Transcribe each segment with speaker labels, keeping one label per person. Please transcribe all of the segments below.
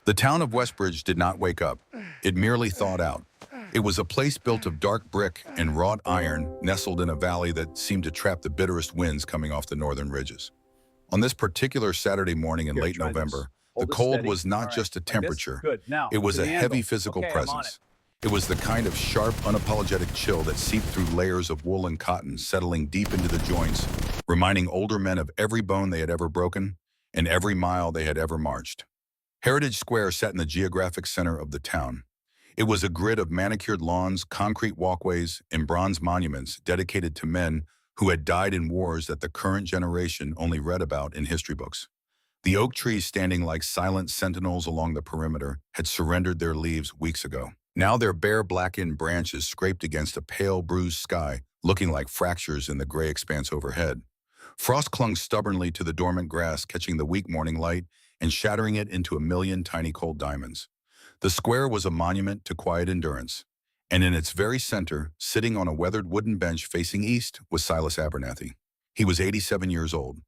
Speaker 1: The town of Westbridge did not wake up. It merely thawed out. It was a place built of dark brick and wrought iron, nestled in a valley that seemed to trap the bitterest winds coming off the northern ridges. On this particular Saturday morning in
Speaker 2: Here,
Speaker 1: late
Speaker 2: try this.
Speaker 1: November, the
Speaker 2: Hold it
Speaker 1: cold
Speaker 2: steady.
Speaker 1: was not
Speaker 2: All right,
Speaker 1: just a
Speaker 2: like this?
Speaker 1: temperature.
Speaker 2: Good. Now,
Speaker 1: It was
Speaker 2: to
Speaker 1: a
Speaker 2: the
Speaker 1: heavy
Speaker 2: anvil.
Speaker 1: physical
Speaker 2: Okay, I'm on
Speaker 1: presence. It was the kind of sharp, unapologetic chill that seeped through layers of wool and cotton, settling deep into the joints, reminding older men of every bone they had ever broken and every mile they had ever marched. Heritage Square sat in the geographic center of the town. It was a grid of manicured lawns, concrete walkways, and bronze monuments dedicated to men who had died in wars that the current generation only read about in history books. The oak trees standing like silent sentinels along the perimeter had surrendered their leaves weeks ago. Now their bare blackened branches scraped against a pale bruised sky, looking like fractures in the gray expanse overhead. Frost clung stubbornly to the dormant grass, catching the weak morning light and shattering it into a million tiny cold diamonds. The square was a monument to quiet endurance, and in its very center, sitting on a weathered wooden bench facing east, was Silas Abernathy. He was 87 years old.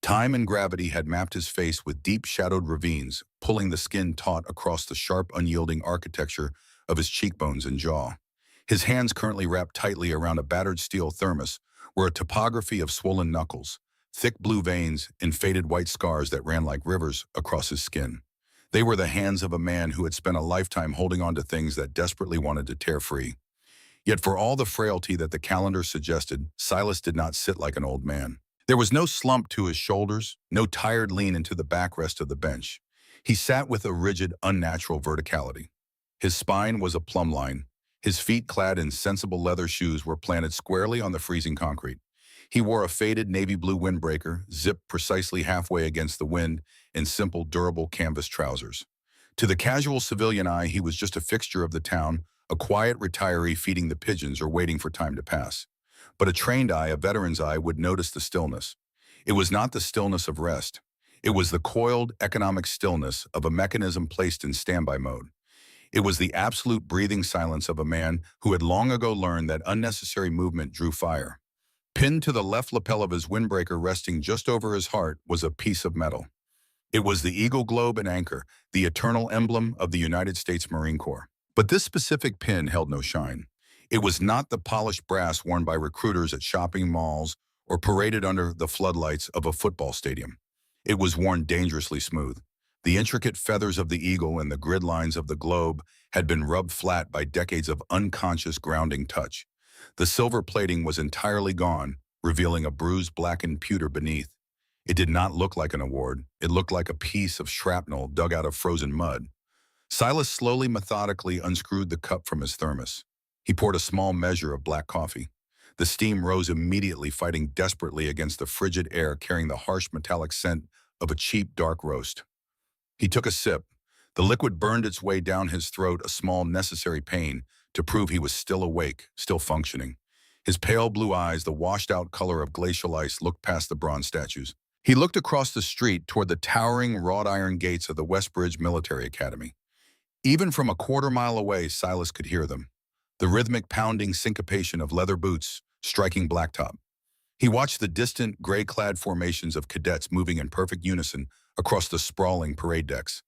Speaker 1: Time and gravity had mapped his face with deep shadowed ravines, pulling the skin taut across the sharp, unyielding architecture of his cheekbones and jaw. His hands currently wrapped tightly around a battered steel thermos were a topography of swollen knuckles, thick blue veins, and faded white scars that ran like rivers across his skin. They were the hands of a man who had spent a lifetime holding on to things that desperately wanted to tear free. Yet for all the frailty that the calendar suggested, Silas did not sit like an old man. There was no slump to his shoulders, no tired lean into the backrest of the bench. He sat with a rigid, unnatural verticality. His spine was a plumb line. His feet, clad in sensible leather shoes, were planted squarely on the freezing concrete. He wore a faded navy blue windbreaker, zipped precisely halfway against the wind, and simple, durable canvas trousers. To the casual civilian eye, he was just a fixture of the town, a quiet retiree feeding the pigeons or waiting for time to pass. But a trained eye, a veteran's eye, would notice the stillness. It was not the stillness of rest. It was the coiled, economic stillness of a mechanism placed in standby mode. It was the absolute breathing silence of a man who had long ago learned that unnecessary movement drew fire. Pinned to the left lapel of his windbreaker, resting just over his heart, was a piece of metal. It was the Eagle Globe and Anchor, the eternal emblem of the United States Marine Corps. But this specific pin held no shine. It was not the polished brass worn by recruiters at shopping malls or paraded under the floodlights of a football stadium. It was worn dangerously smooth. The intricate feathers of the eagle and the grid lines of the globe had been rubbed flat by decades of unconscious grounding touch. The silver plating was entirely gone, revealing a bruised, blackened pewter beneath. It did not look like an award. It looked like a piece of shrapnel dug out of frozen mud. Silas slowly, methodically unscrewed the cup from his thermos. He poured a small measure of black coffee. The steam rose immediately, fighting desperately against the frigid air, carrying the harsh metallic scent of a cheap, dark roast. He took a sip. The liquid burned its way down his throat, a small, necessary pain to prove he was still awake, still functioning. His pale blue eyes, the washed-out color of glacial ice, looked past the bronze statues. He looked across the street toward the towering wrought iron gates of the Westbridge Military Academy. Even from a quarter-mile away, Silas could hear them, the rhythmic pounding syncopation of leather boots striking blacktop. He watched the distant, gray-clad formations of cadets moving in perfect unison across the sprawling parade decks.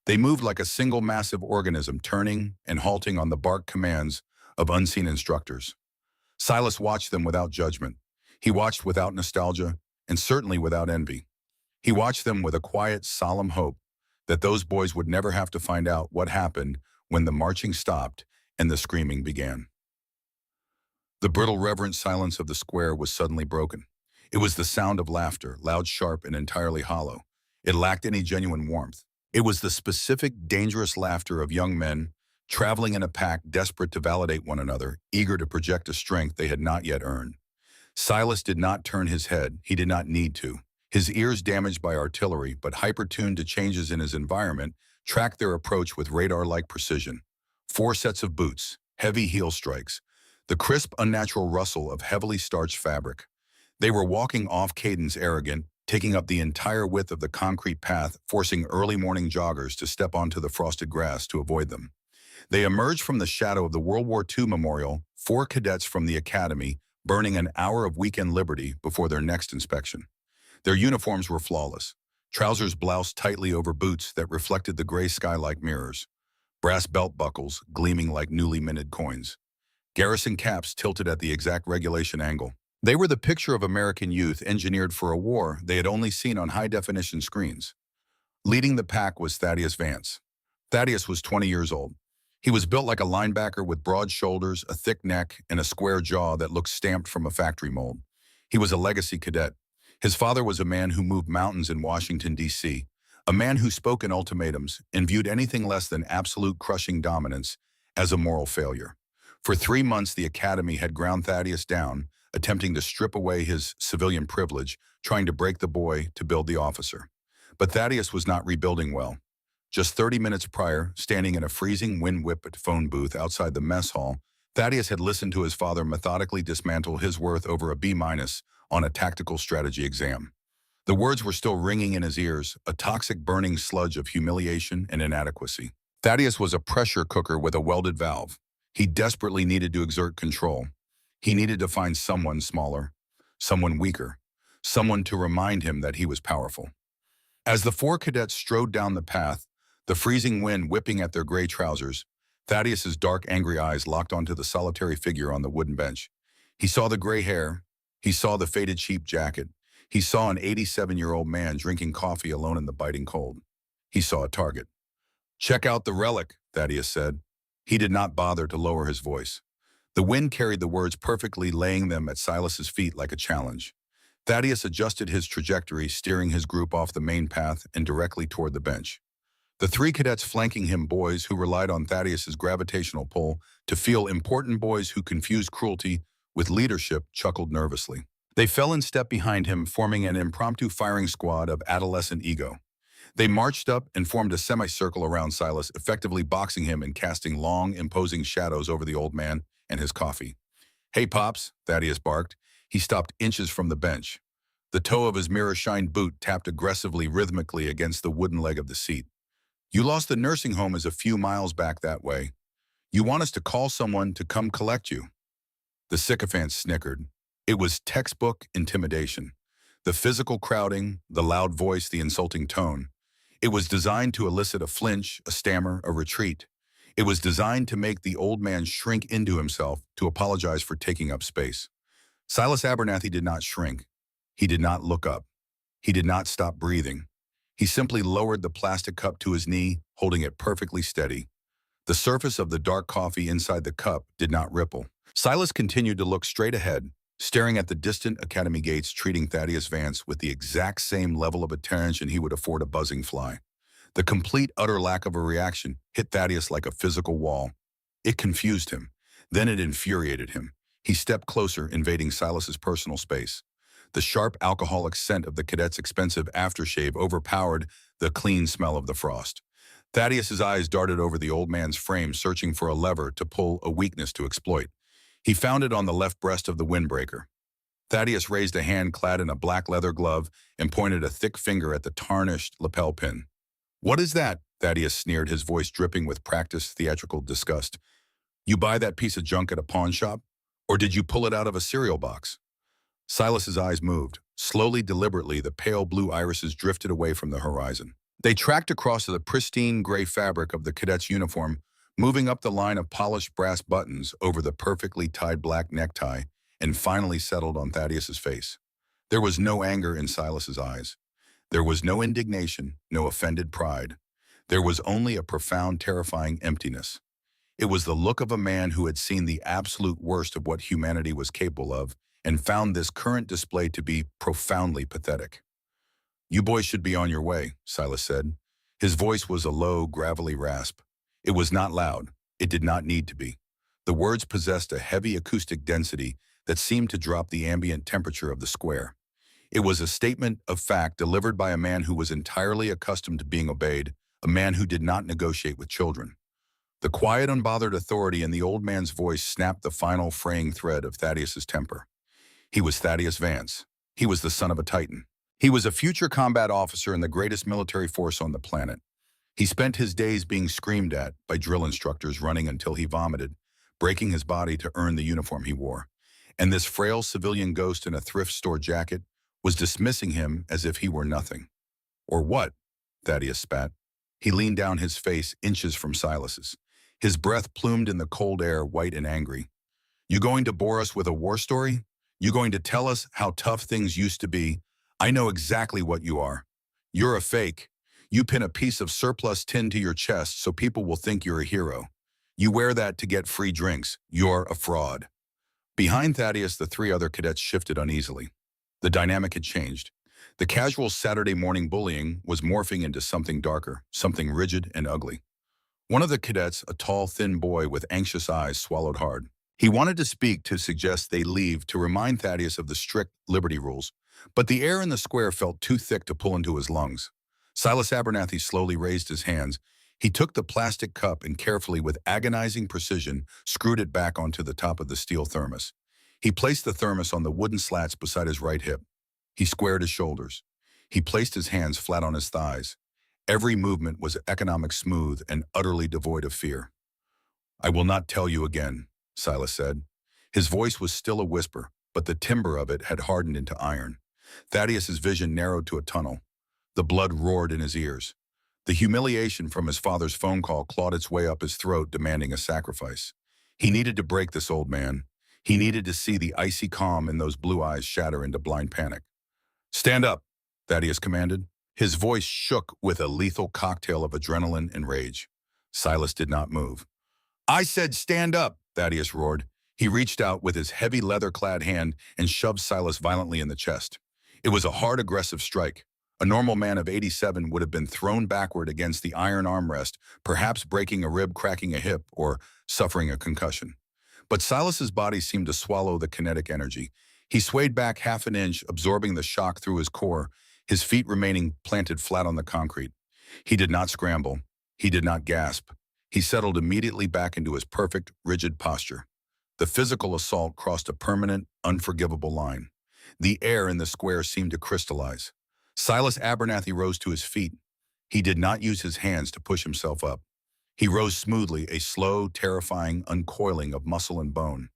Speaker 1: They moved like a single massive organism, turning and halting on the bark commands of unseen instructors. Silas watched them without judgment. He watched without nostalgia, and certainly without envy. He watched them with a quiet, solemn hope that those boys would never have to find out what happened when the marching stopped and the screaming began. The brittle, reverent silence of the square was suddenly broken. It was the sound of laughter, loud, sharp, and entirely hollow. It lacked any genuine warmth. It was the specific, dangerous laughter of young men traveling in a pack, desperate to validate one another, eager to project a strength they had not yet earned. Silas did not turn his head. He did not need to. His ears, damaged by artillery, but hyper-tuned to changes in his environment, tracked their approach with radar-like precision. 4 sets of boots, heavy heel strikes, the crisp, unnatural rustle of heavily starched fabric. They were walking off cadence, arrogant, taking up the entire width of the concrete path, forcing early morning joggers to step onto the frosted grass to avoid them. They emerged from the shadow of the World War II memorial, 4 cadets from the academy, burning an hour of weekend liberty before their next inspection. Their uniforms were flawless. Trousers bloused tightly over boots that reflected the gray sky like mirrors. Brass belt buckles gleaming like newly minted coins. Garrison caps tilted at the exact regulation angle. They were the picture of American youth engineered for a war they had only seen on high-definition screens. Leading the pack was Thaddeus Vance. Thaddeus was 20 years old. He was built like a linebacker with broad shoulders, a thick neck, and a square jaw that looked stamped from a factory mold. He was a legacy cadet. His father was a man who moved mountains in Washington, D.C., a man who spoke in ultimatums and viewed anything less than absolute crushing dominance as a moral failure. For 3 months, the academy had ground Thaddeus down, attempting to strip away his civilian privilege, trying to break the boy to build the officer. But Thaddeus was not rebuilding well. Just 30 minutes prior, standing in a freezing wind-whipped phone booth outside the mess hall, Thaddeus had listened to his father methodically dismantle his worth over a B- on a tactical strategy exam. The words were still ringing in his ears, a toxic burning sludge of humiliation and inadequacy. Thaddeus was a pressure cooker with a welded valve. He desperately needed to exert control. He needed to find someone smaller, someone weaker, someone to remind him that he was powerful. As the 4 cadets strode down the path, the freezing wind whipping at their gray trousers, Thaddeus's dark, angry eyes locked onto the solitary figure on the wooden bench. He saw the gray hair. He saw the faded cheap jacket. He saw an 87-year-old man drinking coffee alone in the biting cold. He saw a target. "Check out the relic," Thaddeus said. He did not bother to lower his voice. The wind carried the words perfectly, laying them at Silas's feet like a challenge. Thaddeus adjusted his trajectory, steering his group off the main path and directly toward the bench. The 3 cadets flanking him, boys who relied on Thaddeus's gravitational pull to feel important, boys who confused cruelty with leadership, chuckled nervously. They fell in step behind him, forming an impromptu firing squad of adolescent ego. They marched up and formed a semicircle around Silas, effectively boxing him and casting long, imposing shadows over the old man and his coffee. "Hey, Pops," Thaddeus barked. He stopped inches from the bench. The toe of his mirror-shined boot tapped aggressively, rhythmically against the wooden leg of the seat. "You lost the nursing home is a few miles back that way. You want us to call someone to come collect you." The sycophant snickered. It was textbook intimidation. The physical crowding, the loud voice, the insulting tone. It was designed to elicit a flinch, a stammer, a retreat. It was designed to make the old man shrink into himself, to apologize for taking up space. Silas Abernathy did not shrink. He did not look up. He did not stop breathing. He simply lowered the plastic cup to his knee, holding it perfectly steady. The surface of the dark coffee inside the cup did not ripple. Silas continued to look straight ahead, staring at the distant academy gates, treating Thaddeus Vance with the exact same level of attention he would afford a buzzing fly. The complete, utter lack of a reaction hit Thaddeus like a physical wall. It confused him. Then it infuriated him. He stepped closer, invading Silas's personal space. The sharp, alcoholic scent of the cadet's expensive aftershave overpowered the clean smell of the frost. Thaddeus's eyes darted over the old man's frame, searching for a lever to pull, a weakness to exploit. He found it on the left breast of the windbreaker. Thaddeus raised a hand clad in a black leather glove and pointed a thick finger at the tarnished lapel pin. "What is that?" Thaddeus sneered, his voice dripping with practiced theatrical disgust. "You buy that piece of junk at a pawn shop? Or did you pull it out of a cereal box?" Silas's eyes moved. Slowly, deliberately, the pale blue irises drifted away from the horizon. They tracked across the pristine gray fabric of the cadet's uniform, moving up the line of polished brass buttons over the perfectly tied black necktie, and finally settled on Thaddeus's face. There was no anger in Silas's eyes. There was no indignation, no offended pride. There was only a profound, terrifying emptiness. It was the look of a man who had seen the absolute worst of what humanity was capable of and found this current display to be profoundly pathetic. "You boys should be on your way," Silas said. His voice was a low, gravelly rasp. It was not loud. It did not need to be. The words possessed a heavy acoustic density that seemed to drop the ambient temperature of the square. It was a statement of fact delivered by a man who was entirely accustomed to being obeyed, a man who did not negotiate with children. The quiet, unbothered authority in the old man's voice snapped the final fraying thread of Thaddeus's temper. He was Thaddeus Vance. He was the son of a Titan. He was a future combat officer in the greatest military force on the planet. He spent his days being screamed at by drill instructors, running until he vomited, breaking his body to earn the uniform he wore. And this frail civilian ghost in a thrift store jacket was dismissing him as if he were nothing. Or what? Thaddeus spat. He leaned down, his face inches from Silas's. His breath plumed in the cold air, white and angry. You going to bore us with a war story? You going to tell us how tough things used to be? I know exactly what you are. You're a fake. You pin a piece of surplus tin to your chest so people will think you're a hero. You wear that to get free drinks. You're a fraud. Behind Thaddeus, the three other cadets shifted uneasily. The dynamic had changed. The casual Saturday morning bullying was morphing into something darker, something rigid and ugly. One of the cadets, a tall, thin boy with anxious eyes, swallowed hard. He wanted to speak, to suggest they leave, to remind Thaddeus of the strict Liberty rules, but the air in the square felt too thick to pull into his lungs. Silas Abernathy slowly raised his hands. He took the plastic cup and carefully, with agonizing precision, screwed it back onto the top of the steel thermos. He placed the thermos on the wooden slats beside his right hip. He squared his shoulders. He placed his hands flat on his thighs. Every movement was economic, smooth, and utterly devoid of fear. I will not tell you again, Silas said. His voice was still a whisper, but the timbre of it had hardened into iron. Thaddeus's vision narrowed to a tunnel. The blood roared in his ears. The humiliation from his father's phone call clawed its way up his throat, demanding a sacrifice. He needed to break this old man. He needed to see the icy calm in those blue eyes shatter into blind panic. Stand up, Thaddeus commanded. His voice shook with a lethal cocktail of adrenaline and rage. Silas did not move. I said stand up, Thaddeus roared. He reached out with his heavy leather-clad hand and shoved Silas violently in the chest. It was a hard, aggressive strike. A normal man of 87 would have been thrown backward against the iron armrest, perhaps breaking a rib, cracking a hip, or suffering a concussion. But Silas's body seemed to swallow the kinetic energy. He swayed back half an inch, absorbing the shock through his core, his feet remaining planted flat on the concrete. He did not scramble. He did not gasp. He settled immediately back into his perfect, rigid posture. The physical assault crossed a permanent, unforgivable line. The air in the square seemed to crystallize. Silas Abernathy rose to his feet. He did not use his hands to push himself up. He rose smoothly, a slow, terrifying uncoiling of muscle and bone.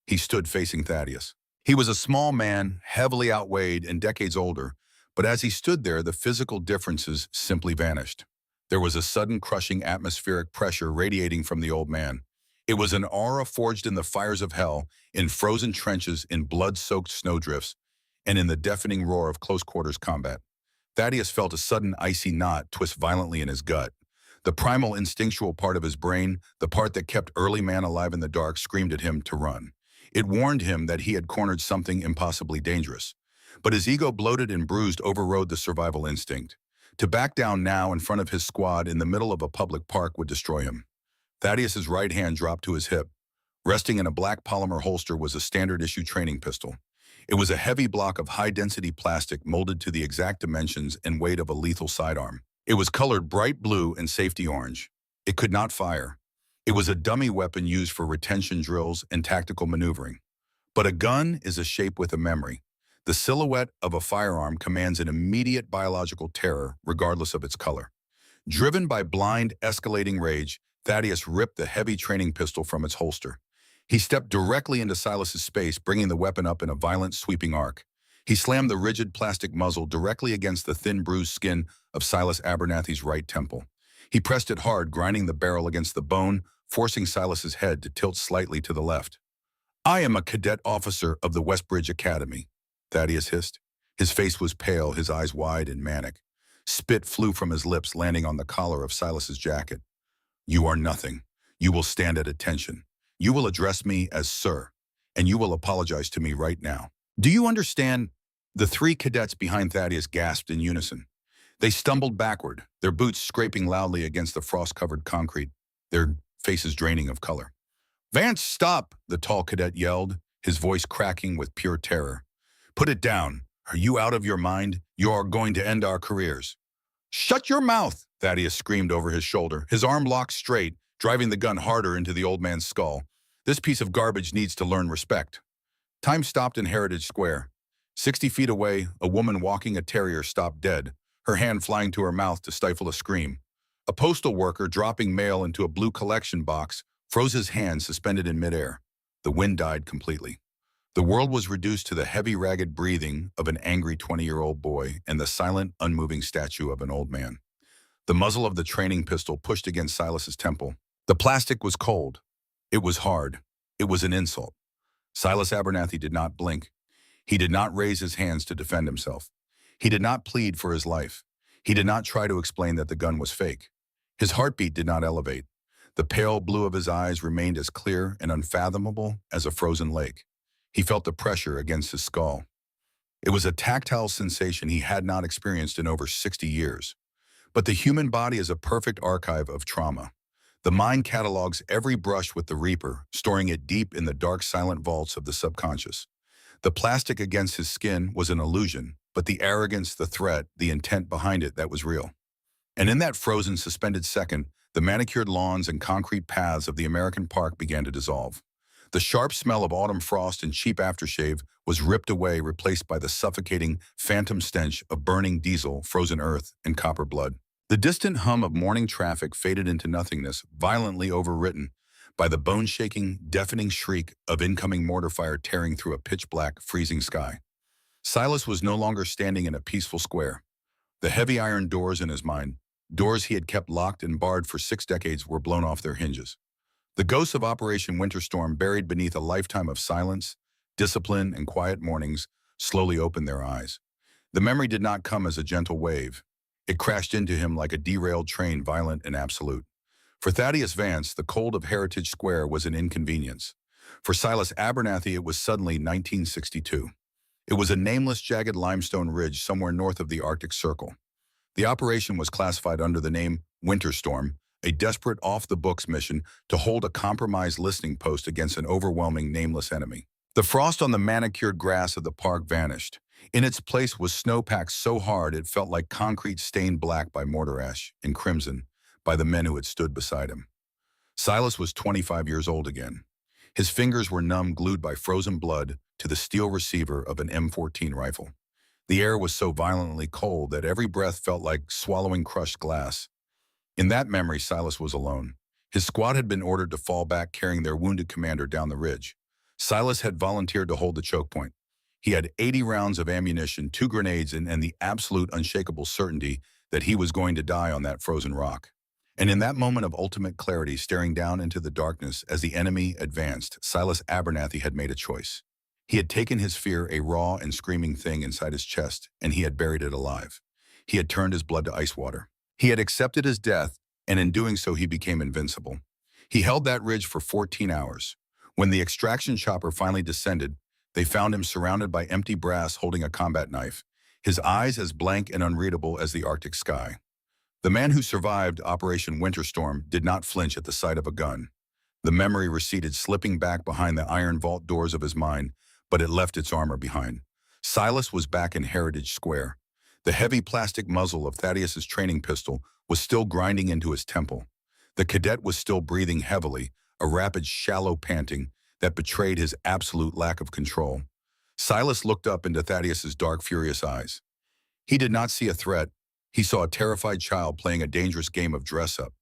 Speaker 1: He stood facing Thaddeus. He was a small man, heavily outweighed and decades older, but as he stood there, the physical differences simply vanished. There was a sudden, crushing atmospheric pressure radiating from the old man. It was an aura forged in the fires of hell, in frozen trenches, in blood-soaked snowdrifts, and in the deafening roar of close-quarters combat. Thaddeus felt a sudden icy knot twist violently in his gut. The primal instinctual part of his brain, the part that kept early man alive in the dark, screamed at him to run. It warned him that he had cornered something impossibly dangerous. But his ego, bloated and bruised, overrode the survival instinct. To back down now in front of his squad in the middle of a public park would destroy him. Thaddeus's right hand dropped to his hip. Resting in a black polymer holster was a standard-issue training pistol. It was a heavy block of high-density plastic molded to the exact dimensions and weight of a lethal sidearm. It was colored bright blue and safety orange. It could not fire. It was a dummy weapon used for retention drills and tactical maneuvering. But a gun is a shape with a memory. The silhouette of a firearm commands an immediate biological terror, regardless of its color. Driven by blind, escalating rage, Thaddeus ripped the heavy training pistol from its holster. He stepped directly into Silas's space, bringing the weapon up in a violent, sweeping arc. He slammed the rigid plastic muzzle directly against the thin, bruised skin of Silas Abernathy's right temple. He pressed it hard, grinding the barrel against the bone, forcing Silas's head to tilt slightly to the left. I am a cadet officer of the Westbridge Academy, Thaddeus hissed. His face was pale, his eyes wide and manic. Spit flew from his lips, landing on the collar of Silas's jacket. You are nothing. You will stand at attention. You will address me as sir, and you will apologize to me right now. Do you understand? The three cadets behind Thaddeus gasped in unison. They stumbled backward, their boots scraping loudly against the frost-covered concrete, their faces draining of color. Vance, stop, the tall cadet yelled, his voice cracking with pure terror. Put it down. Are you out of your mind? You are going to end our careers. Shut your mouth, Thaddeus screamed over his shoulder, his arm locked straight, driving the gun harder into the old man's skull. This piece of garbage needs to learn respect. Time stopped in Heritage Square. 60 feet away, a woman walking a terrier stopped dead, her hand flying to her mouth to stifle a scream. A postal worker dropping mail into a blue collection box froze his hand suspended in midair. The wind died completely. The world was reduced to the heavy, ragged breathing of an angry 20-year-old boy and the silent, unmoving statue of an old man. The muzzle of the training pistol pushed against Silas's temple. The plastic was cold. It was hard. It was an insult. Silas Abernathy did not blink. He did not raise his hands to defend himself. He did not plead for his life. He did not try to explain that the gun was fake. His heartbeat did not elevate. The pale blue of his eyes remained as clear and unfathomable as a frozen lake. He felt the pressure against his skull. It was a tactile sensation he had not experienced in over 60 years. But the human body is a perfect archive of trauma. The mind catalogs every brush with the Reaper, storing it deep in the dark, silent vaults of the subconscious. The plastic against his skin was an illusion, but the arrogance, the threat, the intent behind it, that was real. And in that frozen, suspended second, the manicured lawns and concrete paths of the American park began to dissolve. The sharp smell of autumn frost and cheap aftershave was ripped away, replaced by the suffocating, phantom stench of burning diesel, frozen earth, and copper blood. The distant hum of morning traffic faded into nothingness, violently overwritten by the bone-shaking, deafening shriek of incoming mortar fire tearing through a pitch-black, freezing sky. Silas was no longer standing in a peaceful square. The heavy iron doors in his mind, doors he had kept locked and barred for 6 decades, were blown off their hinges. The ghosts of Operation Winterstorm, buried beneath a lifetime of silence, discipline, and quiet mornings, slowly opened their eyes. The memory did not come as a gentle wave. It crashed into him like a derailed train, violent and absolute. For Thaddeus Vance, the cold of Heritage Square was an inconvenience. For Silas Abernathy, it was suddenly 1962. It was a nameless, jagged limestone ridge somewhere north of the Arctic Circle. The operation was classified under the name Winterstorm, a desperate, off-the-books mission to hold a compromised listening post against an overwhelming, nameless enemy. The frost on the manicured grass of the park vanished. In its place was snow packed so hard it felt like concrete stained black by mortar ash and crimson by the men who had stood beside him. Silas was 25 years old again. His fingers were numb, glued by frozen blood to the steel receiver of an M14 rifle. The air was so violently cold that every breath felt like swallowing crushed glass. In that memory, Silas was alone. His squad had been ordered to fall back, carrying their wounded commander down the ridge. Silas had volunteered to hold the choke point. He had 80 rounds of ammunition, 2 grenades, and the absolute unshakable certainty that he was going to die on that frozen rock. And in that moment of ultimate clarity, staring down into the darkness as the enemy advanced, Silas Abernathy had made a choice. He had taken his fear, a raw and screaming thing inside his chest, and he had buried it alive. He had turned his blood to ice water. He had accepted his death, and in doing so he became invincible. He held that ridge for 14 hours. When the extraction chopper finally descended, they found him surrounded by empty brass holding a combat knife, his eyes as blank and unreadable as the Arctic sky. The man who survived Operation Winterstorm did not flinch at the sight of a gun. The memory receded, slipping back behind the iron vault doors of his mind, but it left its armor behind. Silas was back in Heritage Square. The heavy plastic muzzle of Thaddeus's training pistol was still grinding into his temple. The cadet was still breathing heavily, a rapid, shallow panting that betrayed his absolute lack of control. Silas looked up into Thaddeus's dark, furious eyes. He did not see a threat. He saw a terrified child playing a dangerous game of dress-up.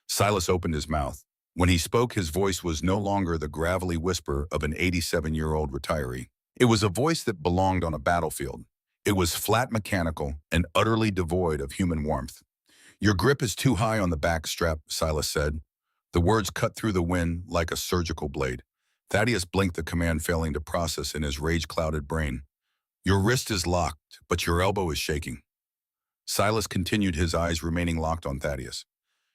Speaker 1: Silas opened his mouth. When he spoke, his voice was no longer the gravelly whisper of an 87-year-old retiree. It was a voice that belonged on a battlefield. It was flat, mechanical, and utterly devoid of human warmth. "Your grip is too high on the back strap," Silas said. The words cut through the wind like a surgical blade. Thaddeus blinked, the command failing to process in his rage-clouded brain. "Your wrist is locked, but your elbow is shaking." Silas continued, his eyes remaining locked on Thaddeus.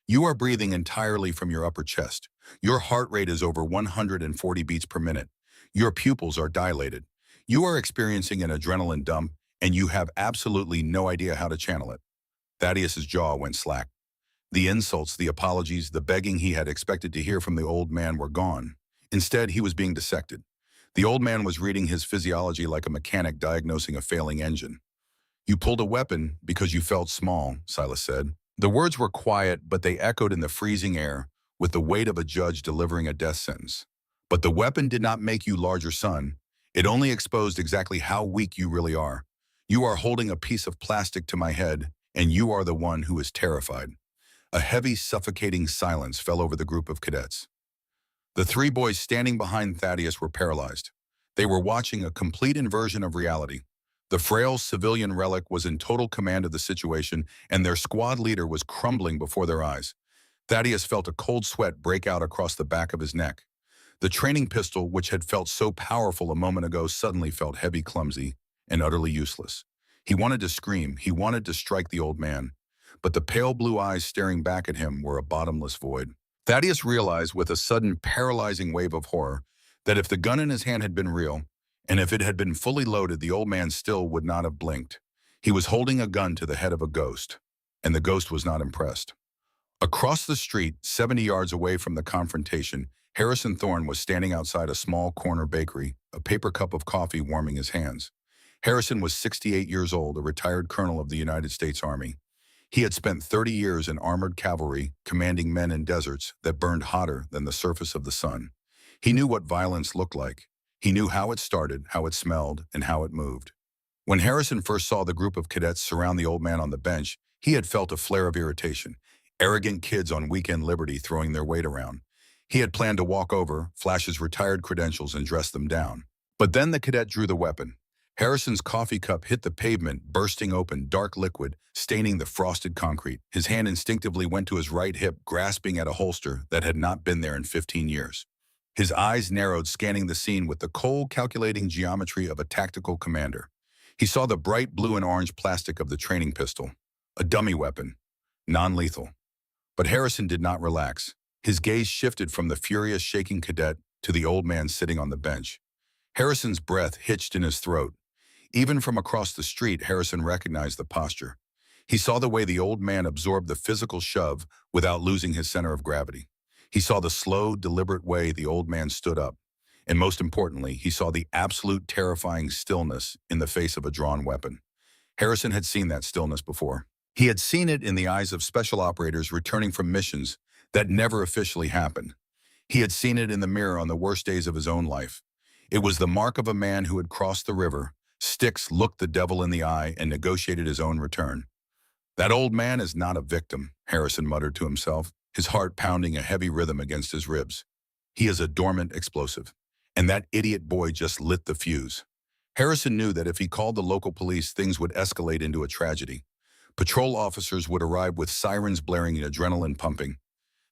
Speaker 1: "You are breathing entirely from your upper chest. Your heart rate is over 140 beats per minute. Your pupils are dilated. You are experiencing an adrenaline dump, and you have absolutely no idea how to channel it." Thaddeus's jaw went slack. The insults, the apologies, the begging he had expected to hear from the old man were gone. Instead, he was being dissected. The old man was reading his physiology like a mechanic diagnosing a failing engine. "You pulled a weapon because you felt small," Silas said. The words were quiet, but they echoed in the freezing air with the weight of a judge delivering a death sentence. "But the weapon did not make you larger, son. It only exposed exactly how weak you really are. You are holding a piece of plastic to my head, and you are the one who is terrified." A heavy, suffocating silence fell over the group of cadets. The 3 boys standing behind Thaddeus were paralyzed. They were watching a complete inversion of reality. The frail civilian relic was in total command of the situation, and their squad leader was crumbling before their eyes. Thaddeus felt a cold sweat break out across the back of his neck. The training pistol, which had felt so powerful a moment ago, suddenly felt heavy, clumsy, and utterly useless. He wanted to scream. He wanted to strike the old man. But the pale blue eyes staring back at him were a bottomless void. Thaddeus realized with a sudden paralyzing wave of horror that if the gun in his hand had been real, and if it had been fully loaded, the old man still would not have blinked. He was holding a gun to the head of a ghost, and the ghost was not impressed. Across the street, 70 yards away from the confrontation, Harrison Thorne was standing outside a small corner bakery, a paper cup of coffee warming his hands. Harrison was 68 years old, a retired colonel of the United States Army. He had spent 30 years in armored cavalry, commanding men in deserts that burned hotter than the surface of the sun. He knew what violence looked like. He knew how it started, how it smelled, and how it moved. When Harrison first saw the group of cadets surround the old man on the bench, he had felt a flare of irritation. Arrogant kids on weekend liberty throwing their weight around. He had planned to walk over, flash his retired credentials, and dress them down. But then the cadet drew the weapon. Harrison's coffee cup hit the pavement, bursting open, dark liquid, staining the frosted concrete. His hand instinctively went to his right hip, grasping at a holster that had not been there in 15 years. His eyes narrowed, scanning the scene with the cold, calculating geometry of a tactical commander. He saw the bright blue and orange plastic of the training pistol, a dummy weapon, non-lethal. But Harrison did not relax. His gaze shifted from the furious, shaking cadet to the old man sitting on the bench. Harrison's breath hitched in his throat. Even from across the street, Harrison recognized the posture. He saw the way the old man absorbed the physical shove without losing his center of gravity. He saw the slow, deliberate way the old man stood up. And most importantly, he saw the absolute terrifying stillness in the face of a drawn weapon. Harrison had seen that stillness before. He had seen it in the eyes of special operators returning from missions that never officially happened. He had seen it in the mirror on the worst days of his own life. It was the mark of a man who had crossed the river, Styx looked the devil in the eye, and negotiated his own return. "That old man is not a victim," Harrison muttered to himself, his heart pounding a heavy rhythm against his ribs. "He is a dormant explosive. And that idiot boy just lit the fuse." Harrison knew that if he called the local police, things would escalate into a tragedy. Patrol officers would arrive with sirens blaring and adrenaline pumping.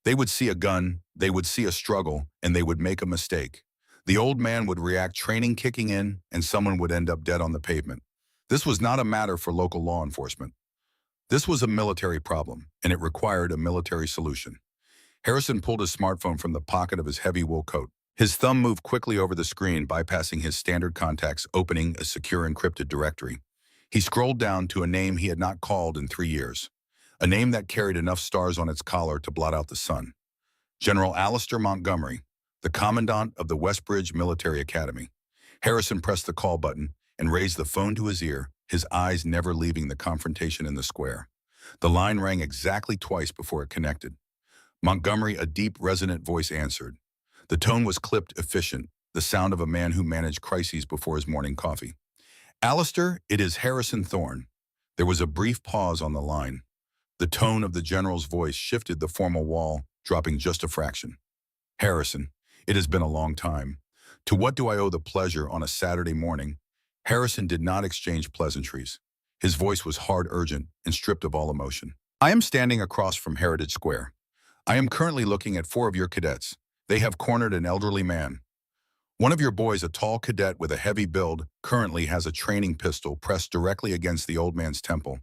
Speaker 1: They would see a gun, they would see a struggle, and they would make a mistake. The old man would react, training kicking in, and someone would end up dead on the pavement. This was not a matter for local law enforcement. This was a military problem, and it required a military solution. Harrison pulled his smartphone from the pocket of his heavy wool coat. His thumb moved quickly over the screen, bypassing his standard contacts, opening a secure encrypted directory. He scrolled down to a name he had not called in 3 years, a name that carried enough stars on its collar to blot out the sun. General Alistair Montgomery, the commandant of the Westbridge Military Academy. Harrison pressed the call button and raised the phone to his ear, his eyes never leaving the confrontation in the square. The line rang exactly twice before it connected. Montgomery, a deep, resonant voice answered. The tone was clipped, efficient, the sound of a man who managed crises before his morning coffee. "Alistair, it is Harrison Thorne." There was a brief pause on the line. The tone of the general's voice shifted the formal wall, dropping just a fraction. "Harrison, it has been a long time. To what do I owe the pleasure on a Saturday morning?" Harrison did not exchange pleasantries. His voice was hard, urgent, and stripped of all emotion. "I am standing across from Heritage Square. I am currently looking at 4 of your cadets. They have cornered an elderly man. One of your boys, a tall cadet with a heavy build, currently has a training pistol pressed directly against the old man's temple."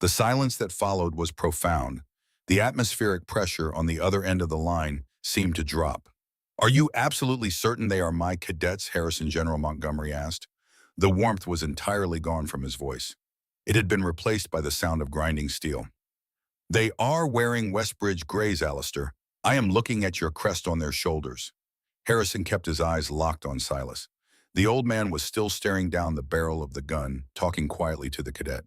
Speaker 1: The silence that followed was profound. The atmospheric pressure on the other end of the line seemed to drop. "Are you absolutely certain they are my cadets?" Harrison General Montgomery asked. The warmth was entirely gone from his voice. It had been replaced by the sound of grinding steel. "They are wearing Westbridge grays, Alistair. I am looking at your crest on their shoulders." Harrison kept his eyes locked on Silas. The old man was still staring down the barrel of the gun, talking quietly to the cadet.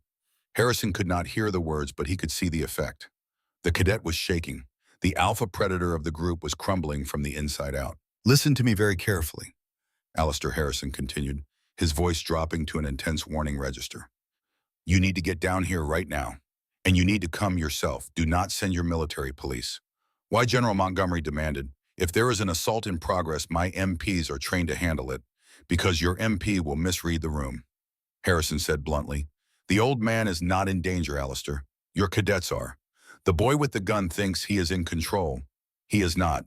Speaker 1: Harrison could not hear the words, but he could see the effect. The cadet was shaking. The alpha predator of the group was crumbling from the inside out. "Listen to me very carefully," Alistair Harrison continued, his voice dropping to an intense warning register. "You need to get down here right now. And you need to come yourself. Do not send your military police." "Why?" General Montgomery demanded. "If there is an assault in progress, my MPs are trained to handle it. Because your MP will misread the room, Harrison said bluntly. The old man is not in danger, Alistair. Your cadets are. The boy with the gun thinks he is in control. He is not.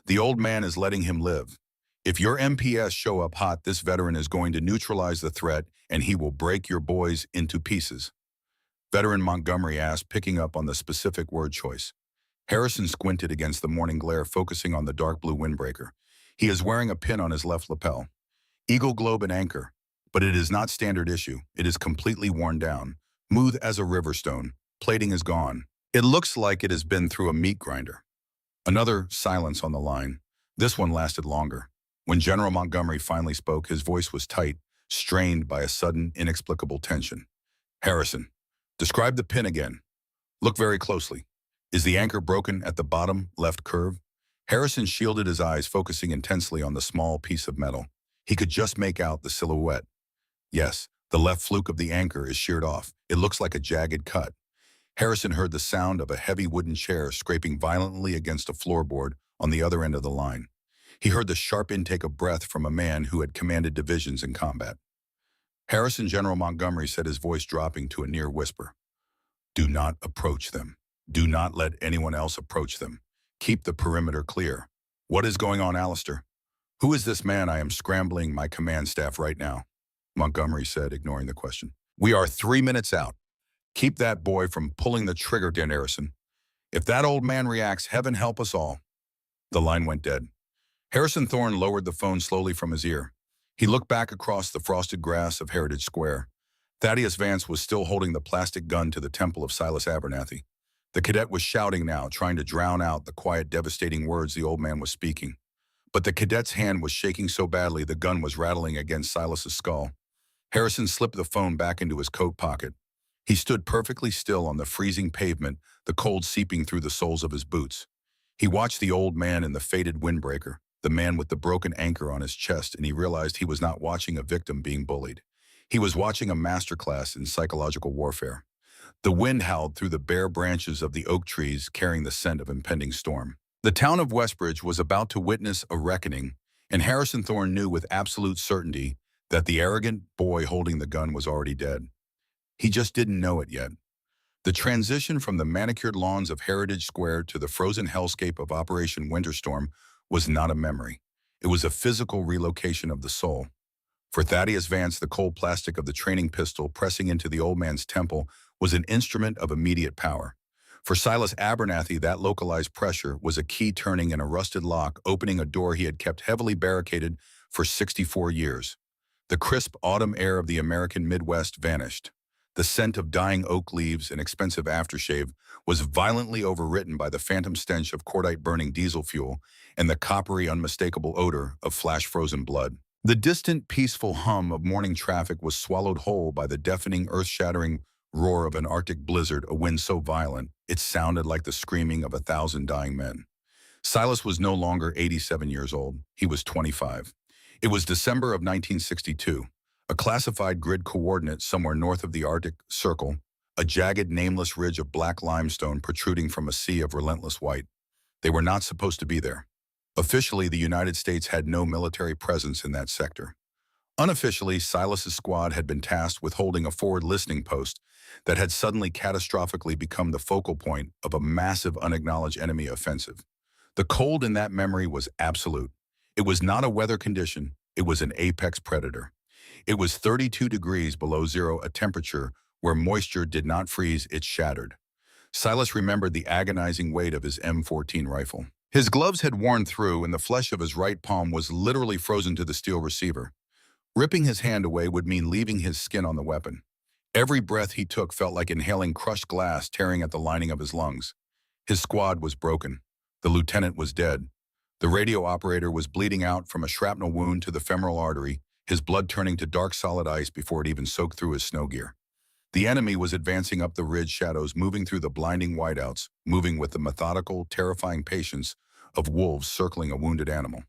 Speaker 1: The old man is letting him live. If your MPS show up hot, this veteran is going to neutralize the threat and he will break your boys into pieces. Veteran Montgomery asked, picking up on the specific word choice. Harrison squinted against the morning glare, focusing on the dark blue windbreaker. He is wearing a pin on his left lapel. Eagle globe and anchor. But it is not standard issue. It is completely worn down, smooth as a river stone. Plating is gone. It looks like it has been through a meat grinder. Another silence on the line. This one lasted longer. When General Montgomery finally spoke, his voice was tight, strained by a sudden, inexplicable tension. Harrison, describe the pin again. Look very closely. Is the anchor broken at the bottom left curve? Harrison shielded his eyes, focusing intensely on the small piece of metal. He could just make out the silhouette. Yes, the left fluke of the anchor is sheared off. It looks like a jagged cut. Harrison heard the sound of a heavy wooden chair scraping violently against a floorboard on the other end of the line. He heard the sharp intake of breath from a man who had commanded divisions in combat. Harrison, General Montgomery said, his voice dropping to a near whisper. Do not approach them. Do not let anyone else approach them. Keep the perimeter clear. What is going on, Alistair? Who is this man? I am scrambling my command staff right now, Montgomery said, ignoring the question. We are 3 minutes out. Keep that boy from pulling the trigger, Dan Harrison. If that old man reacts, heaven help us all. The line went dead. Harrison Thorne lowered the phone slowly from his ear. He looked back across the frosted grass of Heritage Square. Thaddeus Vance was still holding the plastic gun to the temple of Silas Abernathy. The cadet was shouting now, trying to drown out the quiet, devastating words the old man was speaking. But the cadet's hand was shaking so badly the gun was rattling against Silas's skull. Harrison slipped the phone back into his coat pocket. He stood perfectly still on the freezing pavement, the cold seeping through the soles of his boots. He watched the old man in the faded windbreaker, the man with the broken anchor on his chest, and he realized he was not watching a victim being bullied. He was watching a masterclass in psychological warfare. The wind howled through the bare branches of the oak trees, carrying the scent of impending storm. The town of Westbridge was about to witness a reckoning, and Harrison Thorne knew with absolute certainty that the arrogant boy holding the gun was already dead. He just didn't know it yet. The transition from the manicured lawns of Heritage Square to the frozen hellscape of Operation Winterstorm was not a memory. It was a physical relocation of the soul. For Thaddeus Vance, the cold plastic of the training pistol pressing into the old man's temple was an instrument of immediate power. For Silas Abernathy, that localized pressure was a key turning in a rusted lock, opening a door he had kept heavily barricaded for 64 years. The crisp autumn air of the American Midwest vanished. The scent of dying oak leaves and expensive aftershave was violently overwritten by the phantom stench of cordite-burning diesel fuel and the coppery, unmistakable odor of flash-frozen blood. The distant, peaceful hum of morning traffic was swallowed whole by the deafening, earth-shattering roar of an Arctic blizzard, a wind so violent it sounded like the screaming of 1,000 dying men. Silas was no longer 87 years old. He was 25. It was December of 1962. A classified grid coordinate somewhere north of the Arctic Circle, a jagged, nameless ridge of black limestone protruding from a sea of relentless white. They were not supposed to be there. Officially, the United States had no military presence in that sector. Unofficially, Silas's squad had been tasked with holding a forward listening post that had suddenly catastrophically become the focal point of a massive unacknowledged enemy offensive. The cold in that memory was absolute. It was not a weather condition, it was an apex predator. It was 32 degrees below zero, a temperature where moisture did not freeze, it shattered. Silas remembered the agonizing weight of his M14 rifle. His gloves had worn through, and the flesh of his right palm was literally frozen to the steel receiver. Ripping his hand away would mean leaving his skin on the weapon. Every breath he took felt like inhaling crushed glass tearing at the lining of his lungs. His squad was broken. The lieutenant was dead. The radio operator was bleeding out from a shrapnel wound to the femoral artery, his blood turning to dark solid ice before it even soaked through his snow gear. The enemy was advancing up the ridge shadows, moving through the blinding whiteouts, moving with the methodical, terrifying patience of wolves circling a wounded animal.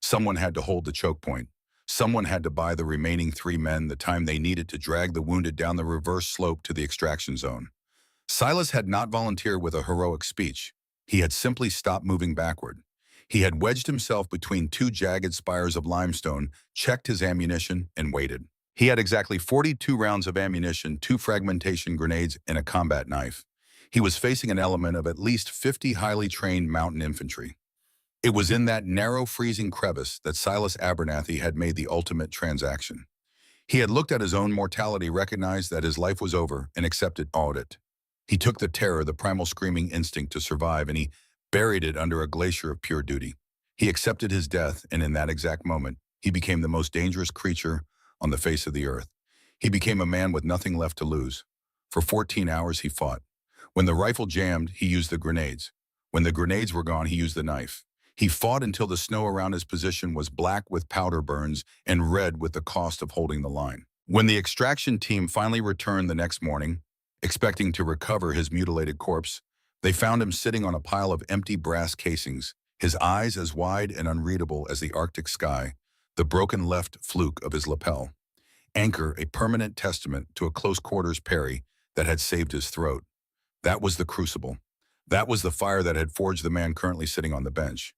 Speaker 1: Someone had to hold the choke point. Someone had to buy the remaining 3 men the time they needed to drag the wounded down the reverse slope to the extraction zone. Silas had not volunteered with a heroic speech. He had simply stopped moving backward. He had wedged himself between two jagged spires of limestone, checked his ammunition, and waited. He had exactly 42 rounds of ammunition, 2 fragmentation grenades, and a combat knife. He was facing an element of at least 50 highly trained mountain infantry. It was in that narrow, freezing crevice that Silas Abernathy had made the ultimate transaction. He had looked at his own mortality, recognized that his life was over, and accepted all of it. He took the terror, the primal screaming instinct to survive, and he buried it under a glacier of pure duty. He accepted his death, and in that exact moment, he became the most dangerous creature on the face of the earth. He became a man with nothing left to lose. For 14 hours, he fought. When the rifle jammed, he used the grenades. When the grenades were gone, he used the knife. He fought until the snow around his position was black with powder burns and red with the cost of holding the line. When the extraction team finally returned the next morning, expecting to recover his mutilated corpse, they found him sitting on a pile of empty brass casings, his eyes as wide and unreadable as the Arctic sky, the broken left fluke of his lapel. Anchor, a permanent testament to a close-quarters parry that had saved his throat. That was the crucible. That was the fire that had forged the man currently sitting on the bench.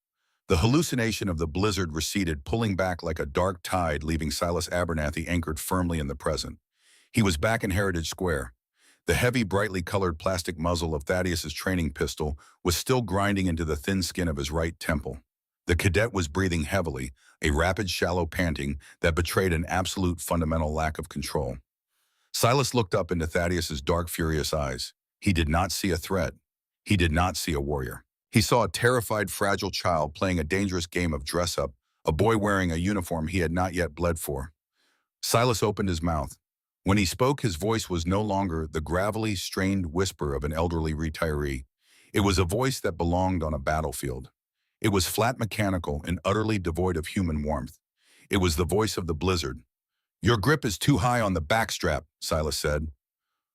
Speaker 1: The hallucination of the blizzard receded, pulling back like a dark tide, leaving Silas Abernathy anchored firmly in the present. He was back in Heritage Square. The heavy, brightly colored plastic muzzle of Thaddeus's training pistol was still grinding into the thin skin of his right temple. The cadet was breathing heavily, a rapid, shallow panting that betrayed an absolute fundamental lack of control. Silas looked up into Thaddeus's dark, furious eyes. He did not see a threat. He did not see a warrior. He saw a terrified, fragile child playing a dangerous game of dress-up, a boy wearing a uniform he had not yet bled for. Silas opened his mouth. When he spoke, his voice was no longer the gravelly, strained whisper of an elderly retiree. It was a voice that belonged on a battlefield. It was flat, mechanical, and utterly devoid of human warmth. It was the voice of the blizzard. "Your grip is too high on the backstrap," Silas said.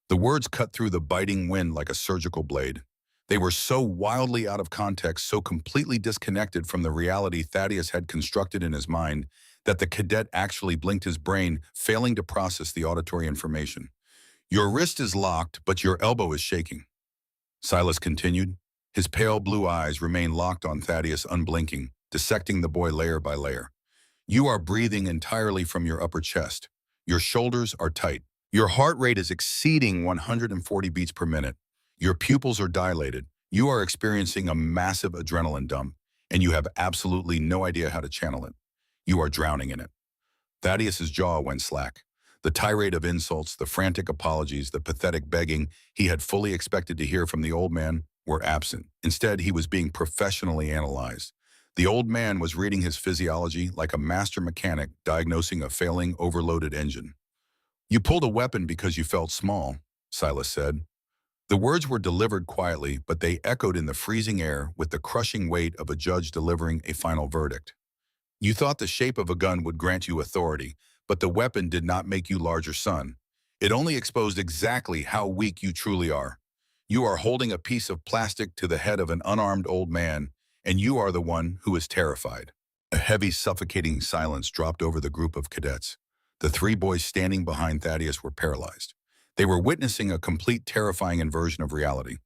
Speaker 1: The words cut through the biting wind like a surgical blade. They were so wildly out of context, so completely disconnected from the reality Thaddeus had constructed in his mind, that the cadet actually blinked his brain, failing to process the auditory information. "Your wrist is locked, but your elbow is shaking," Silas continued. His pale blue eyes remained locked on Thaddeus, unblinking, dissecting the boy layer by layer. "You are breathing entirely from your upper chest. Your shoulders are tight. Your heart rate is exceeding 140 beats per minute. Your pupils are dilated. You are experiencing a massive adrenaline dump, and you have absolutely no idea how to channel it. You are drowning in it." Thaddeus's jaw went slack. The tirade of insults, the frantic apologies, the pathetic begging he had fully expected to hear from the old man were absent. Instead, he was being professionally analyzed. The old man was reading his physiology like a master mechanic diagnosing a failing, overloaded engine. "You pulled a weapon because you felt small," Silas said. The words were delivered quietly, but they echoed in the freezing air with the crushing weight of a judge delivering a final verdict. "You thought the shape of a gun would grant you authority, but the weapon did not make you larger, son. It only exposed exactly how weak you truly are. You are holding a piece of plastic to the head of an unarmed old man, and you are the one who is terrified." A heavy, suffocating silence dropped over the group of cadets. The 3 boys standing behind Thaddeus were paralyzed. They were witnessing a complete, terrifying inversion of reality.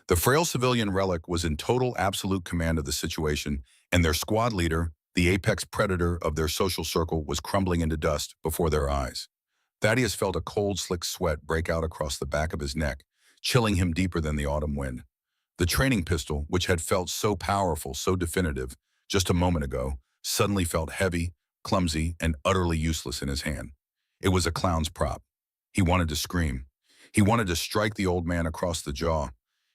Speaker 1: The frail civilian relic was in total, absolute command of the situation, and their squad leader, the apex predator of their social circle, was crumbling into dust before their eyes. Thaddeus felt a cold, slick sweat break out across the back of his neck, chilling him deeper than the autumn wind. The training pistol, which had felt so powerful, so definitive, just a moment ago, suddenly felt heavy, clumsy, and utterly useless in his hand. It was a clown's prop. He wanted to scream. He wanted to strike the old man across the jaw.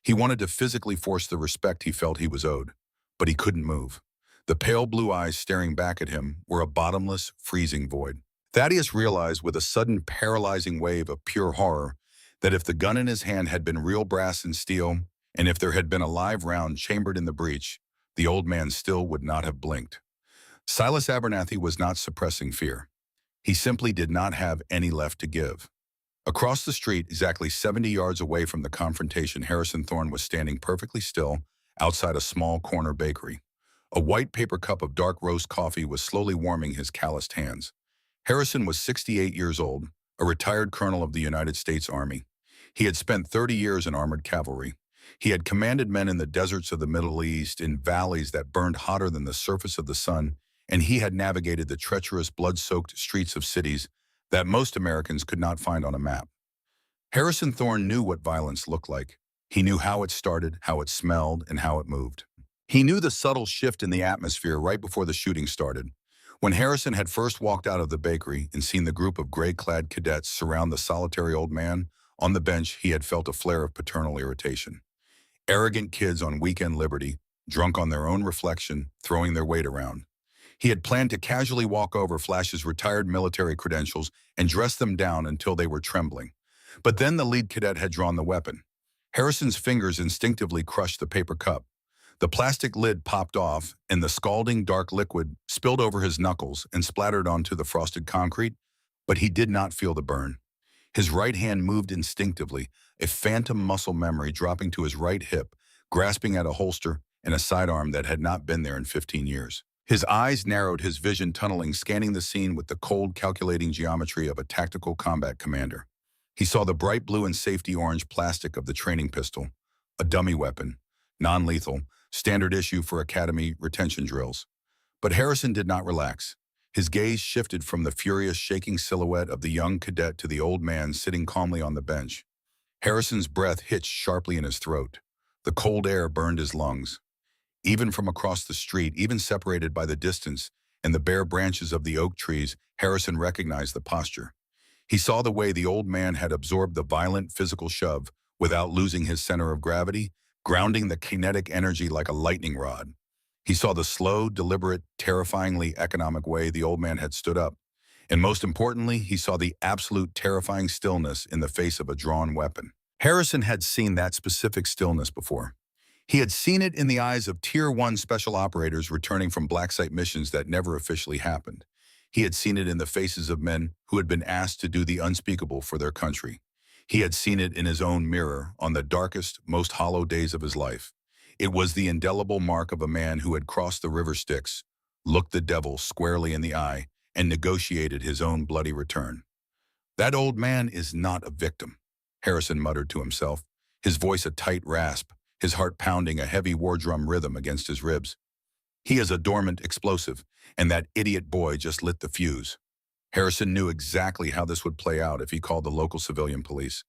Speaker 1: He wanted to physically force the respect he felt he was owed. But he couldn't move. The pale blue eyes staring back at him were a bottomless, freezing void. Thaddeus realized with a sudden paralyzing wave of pure horror that if the gun in his hand had been real brass and steel, and if there had been a live round chambered in the breech, the old man still would not have blinked. Silas Abernathy was not suppressing fear. He simply did not have any left to give. Across the street, exactly 70 yards away from the confrontation, Harrison Thorne was standing perfectly still outside a small corner bakery. A white paper cup of dark roast coffee was slowly warming his calloused hands. Harrison was 68 years old, a retired colonel of the United States Army. He had spent 30 years in armored cavalry. He had commanded men in the deserts of the Middle East, in valleys that burned hotter than the surface of the sun, and he had navigated the treacherous, blood-soaked streets of cities that most Americans could not find on a map. Harrison Thorne knew what violence looked like. He knew how it started, how it smelled, and how it moved. He knew the subtle shift in the atmosphere right before the shooting started. When Harrison had first walked out of the bakery and seen the group of gray-clad cadets surround the solitary old man on the bench, he had felt a flare of paternal irritation. Arrogant kids on weekend liberty, drunk on their own reflection, throwing their weight around. He had planned to casually walk over, flash his retired military credentials, and dress them down until they were trembling. But then the lead cadet had drawn the weapon. Harrison's fingers instinctively crushed the paper cup. The plastic lid popped off, and the scalding dark liquid spilled over his knuckles and splattered onto the frosted concrete, but he did not feel the burn. His right hand moved instinctively, a phantom muscle memory dropping to his right hip, grasping at a holster and a sidearm that had not been there in 15 years. His eyes narrowed, his vision tunneling, scanning the scene with the cold, calculating geometry of a tactical combat commander. He saw the bright blue and safety orange plastic of the training pistol, a dummy weapon, non-lethal, standard issue for academy retention drills. But Harrison did not relax. His gaze shifted from the furious, shaking silhouette of the young cadet to the old man sitting calmly on the bench. Harrison's breath hitched sharply in his throat. The cold air burned his lungs. Even from across the street, even separated by the distance and the bare branches of the oak trees, Harrison recognized the posture. He saw the way the old man had absorbed the violent physical shove without losing his center of gravity, grounding the kinetic energy like a lightning rod. He saw the slow, deliberate, terrifyingly economic way the old man had stood up. And most importantly, he saw the absolute terrifying stillness in the face of a drawn weapon. Harrison had seen that specific stillness before. He had seen it in the eyes of Tier 1 special operators returning from black site missions that never officially happened. He had seen it in the faces of men who had been asked to do the unspeakable for their country. He had seen it in his own mirror on the darkest, most hollow days of his life. It was the indelible mark of a man who had crossed the river Styx, looked the devil squarely in the eye, and negotiated his own bloody return. "That old man is not a victim," Harrison muttered to himself, his voice a tight rasp, his heart pounding a heavy war drum rhythm against his ribs. "He is a dormant explosive, and that idiot boy just lit the fuse." Harrison knew exactly how this would play out if he called the local civilian police.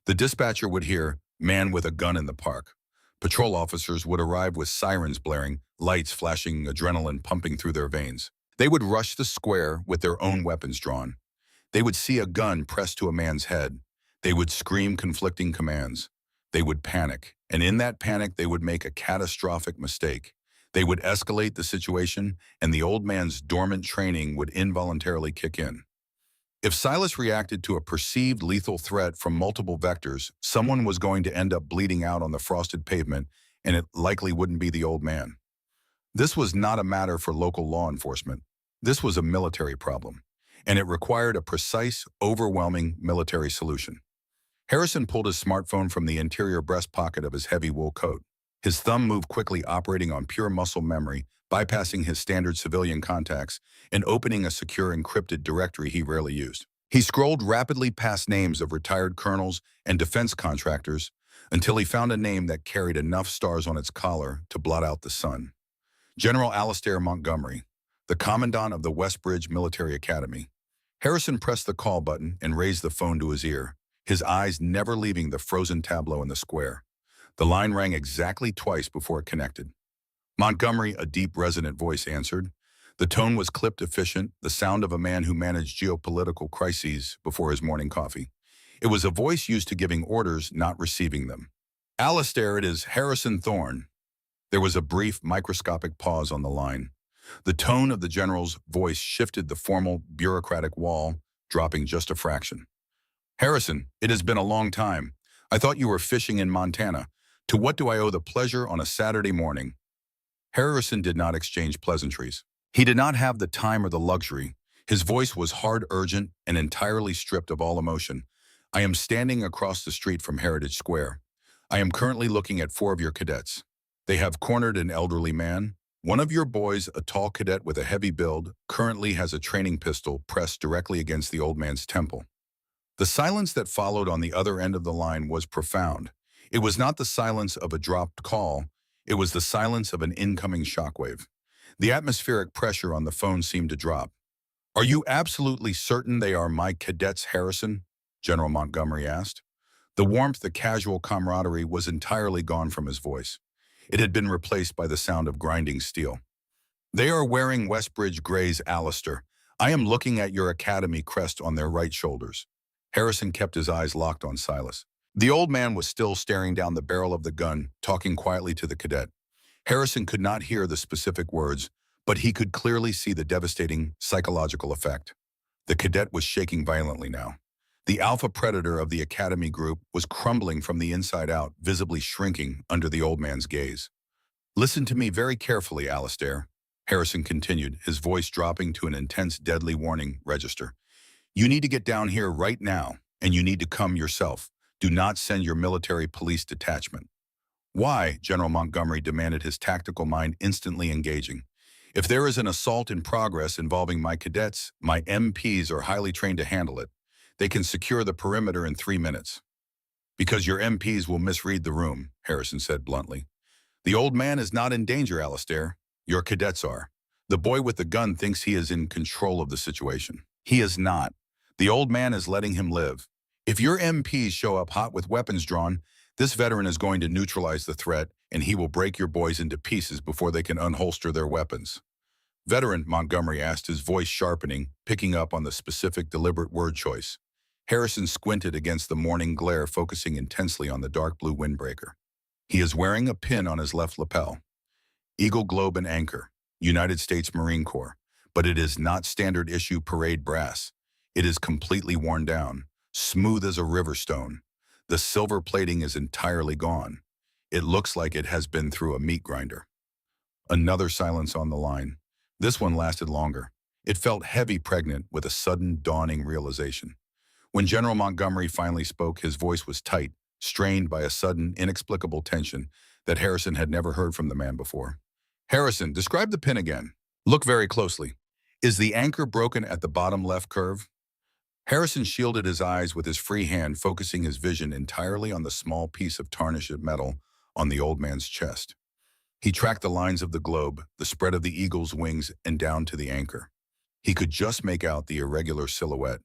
Speaker 1: The dispatcher would hear, "Man with a gun in the park." Patrol officers would arrive with sirens blaring, lights flashing, adrenaline pumping through their veins. They would rush the square with their own weapons drawn. They would see a gun pressed to a man's head. They would scream conflicting commands. They would panic, and in that panic they would make a catastrophic mistake. They would escalate the situation, and the old man's dormant training would involuntarily kick in. If Silas reacted to a perceived lethal threat from multiple vectors, someone was going to end up bleeding out on the frosted pavement, and it likely wouldn't be the old man. This was not a matter for local law enforcement. This was a military problem, and it required a precise, overwhelming military solution. Harrison pulled his smartphone from the interior breast pocket of his heavy wool coat. His thumb moved quickly, operating on pure muscle memory, bypassing his standard civilian contacts and opening a secure encrypted directory he rarely used. He scrolled rapidly past names of retired colonels and defense contractors until he found a name that carried enough stars on its collar to blot out the sun. General Alastair Montgomery, the commandant of the Westbridge Military Academy. Harrison pressed the call button and raised the phone to his ear, his eyes never leaving the frozen tableau in the square. The line rang exactly twice before it connected. "Montgomery," a deep, resonant voice answered. The tone was clipped, efficient, the sound of a man who managed geopolitical crises before his morning coffee. It was a voice used to giving orders, not receiving them. "Alastair, it is Harrison Thorne." There was a brief, microscopic pause on the line. The tone of the general's voice shifted the formal, bureaucratic wall, dropping just a fraction. "Harrison, it has been a long time. I thought you were fishing in Montana. To what do I owe the pleasure on a Saturday morning?" Harrison did not exchange pleasantries. He did not have the time or the luxury. His voice was hard, urgent, and entirely stripped of all emotion. "I am standing across the street from Heritage Square. I am currently looking at 4 of your cadets. They have cornered an elderly man. One of your boys, a tall cadet with a heavy build, currently has a training pistol pressed directly against the old man's temple." The silence that followed on the other end of the line was profound. It was not the silence of a dropped call. It was the silence of an incoming shockwave. The atmospheric pressure on the phone seemed to drop. "Are you absolutely certain they are my cadets, Harrison?" General Montgomery asked. The warmth, the casual camaraderie was entirely gone from his voice. It had been replaced by the sound of grinding steel. "They are wearing Westbridge grays, Alistair. I am looking at your academy crest on their right shoulders." Harrison kept his eyes locked on Silas. The old man was still staring down the barrel of the gun, talking quietly to the cadet. Harrison could not hear the specific words, but he could clearly see the devastating psychological effect. The cadet was shaking violently now. The alpha predator of the academy group was crumbling from the inside out, visibly shrinking under the old man's gaze. "Listen to me very carefully, Alistair," Harrison continued, his voice dropping to an intense, deadly warning register. "You need to get down here right now, and you need to come yourself. Do not send your military police detachment." "Why?" General Montgomery demanded, his tactical mind instantly engaging. "If there is an assault in progress involving my cadets, my MPs are highly trained to handle it. They can secure the perimeter in 3 minutes." "Because your MPs will misread the room," Harrison said bluntly. "The old man is not in danger, Alistair. Your cadets are. The boy with the gun thinks he is in control of the situation. He is not. The old man is letting him live. If your MPs show up hot with weapons drawn, this veteran is going to neutralize the threat, and he will break your boys into pieces before they can unholster their weapons." "Veteran?" Montgomery asked, his voice sharpening, picking up on the specific, deliberate word choice. Harrison squinted against the morning glare, focusing intensely on the dark blue windbreaker. "He is wearing a pin on his left lapel. Eagle, globe, and anchor. United States Marine Corps. But it is not standard issue parade brass. It is completely worn down, smooth as a river stone. The silver plating is entirely gone. It looks like it has been through a meat grinder." Another silence on the line. This one lasted longer. It felt heavy, pregnant with a sudden, dawning realization. When General Montgomery finally spoke, his voice was tight, strained by a sudden, inexplicable tension that Harrison had never heard from the man before. "Harrison, describe the pin again. Look very closely. Is the anchor broken at the bottom left curve?" Harrison shielded his eyes with his free hand, focusing his vision entirely on the small piece of tarnished metal on the old man's chest. He tracked the lines of the globe, the spread of the eagle's wings, and down to the anchor. He could just make out the irregular silhouette.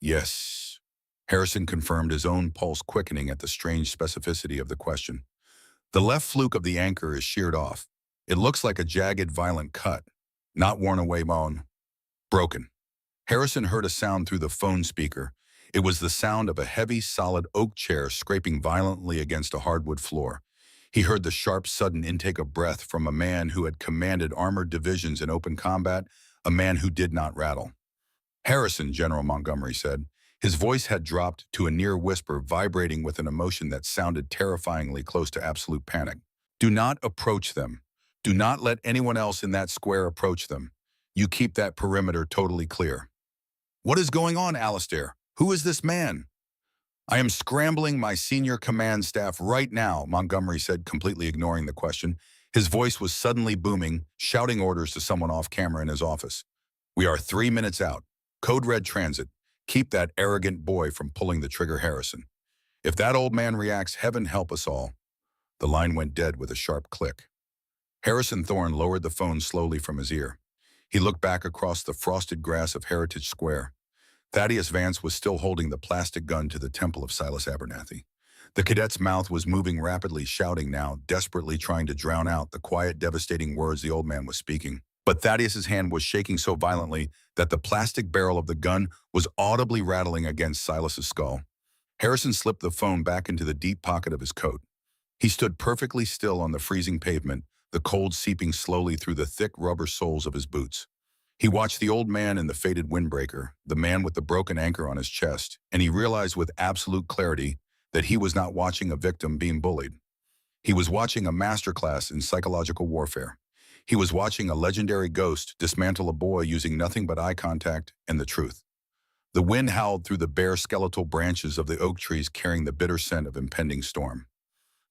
Speaker 1: "Yes." Harrison confirmed, his own pulse quickening at the strange specificity of the question. "The left fluke of the anchor is sheared off. It looks like a jagged, violent cut. Not worn away bone. Broken." Harrison heard a sound through the phone speaker. It was the sound of a heavy, solid oak chair scraping violently against a hardwood floor. He heard the sharp, sudden intake of breath from a man who had commanded armored divisions in open combat, a man who did not rattle. "Harrison," General Montgomery said. His voice had dropped to a near whisper, vibrating with an emotion that sounded terrifyingly close to absolute panic. "Do not approach them. Do not let anyone else in that square approach them. You keep that perimeter totally clear." "What is going on, Alistair? Who is this man?" "I am scrambling my senior command staff right now," Montgomery said, completely ignoring the question. His voice was suddenly booming, shouting orders to someone off camera in his office. "We are 3 minutes out. Code red transit. Keep that arrogant boy from pulling the trigger, Harrison. If that old man reacts, heaven help us all." The line went dead with a sharp click. Harrison Thorne lowered the phone slowly from his ear. He looked back across the frosted grass of Heritage Square. Thaddeus Vance was still holding the plastic gun to the temple of Silas Abernathy. The cadet's mouth was moving rapidly, shouting now, desperately trying to drown out the quiet, devastating words the old man was speaking. But Thaddeus's hand was shaking so violently that the plastic barrel of the gun was audibly rattling against Silas's skull. Harrison slipped the phone back into the deep pocket of his coat. He stood perfectly still on the freezing pavement, the cold seeping slowly through the thick rubber soles of his boots. He watched the old man in the faded windbreaker, the man with the broken anchor on his chest, and he realized with absolute clarity that he was not watching a victim being bullied. He was watching a masterclass in psychological warfare. He was watching a legendary ghost dismantle a boy using nothing but eye contact and the truth. The wind howled through the bare skeletal branches of the oak trees, carrying the bitter scent of impending storm.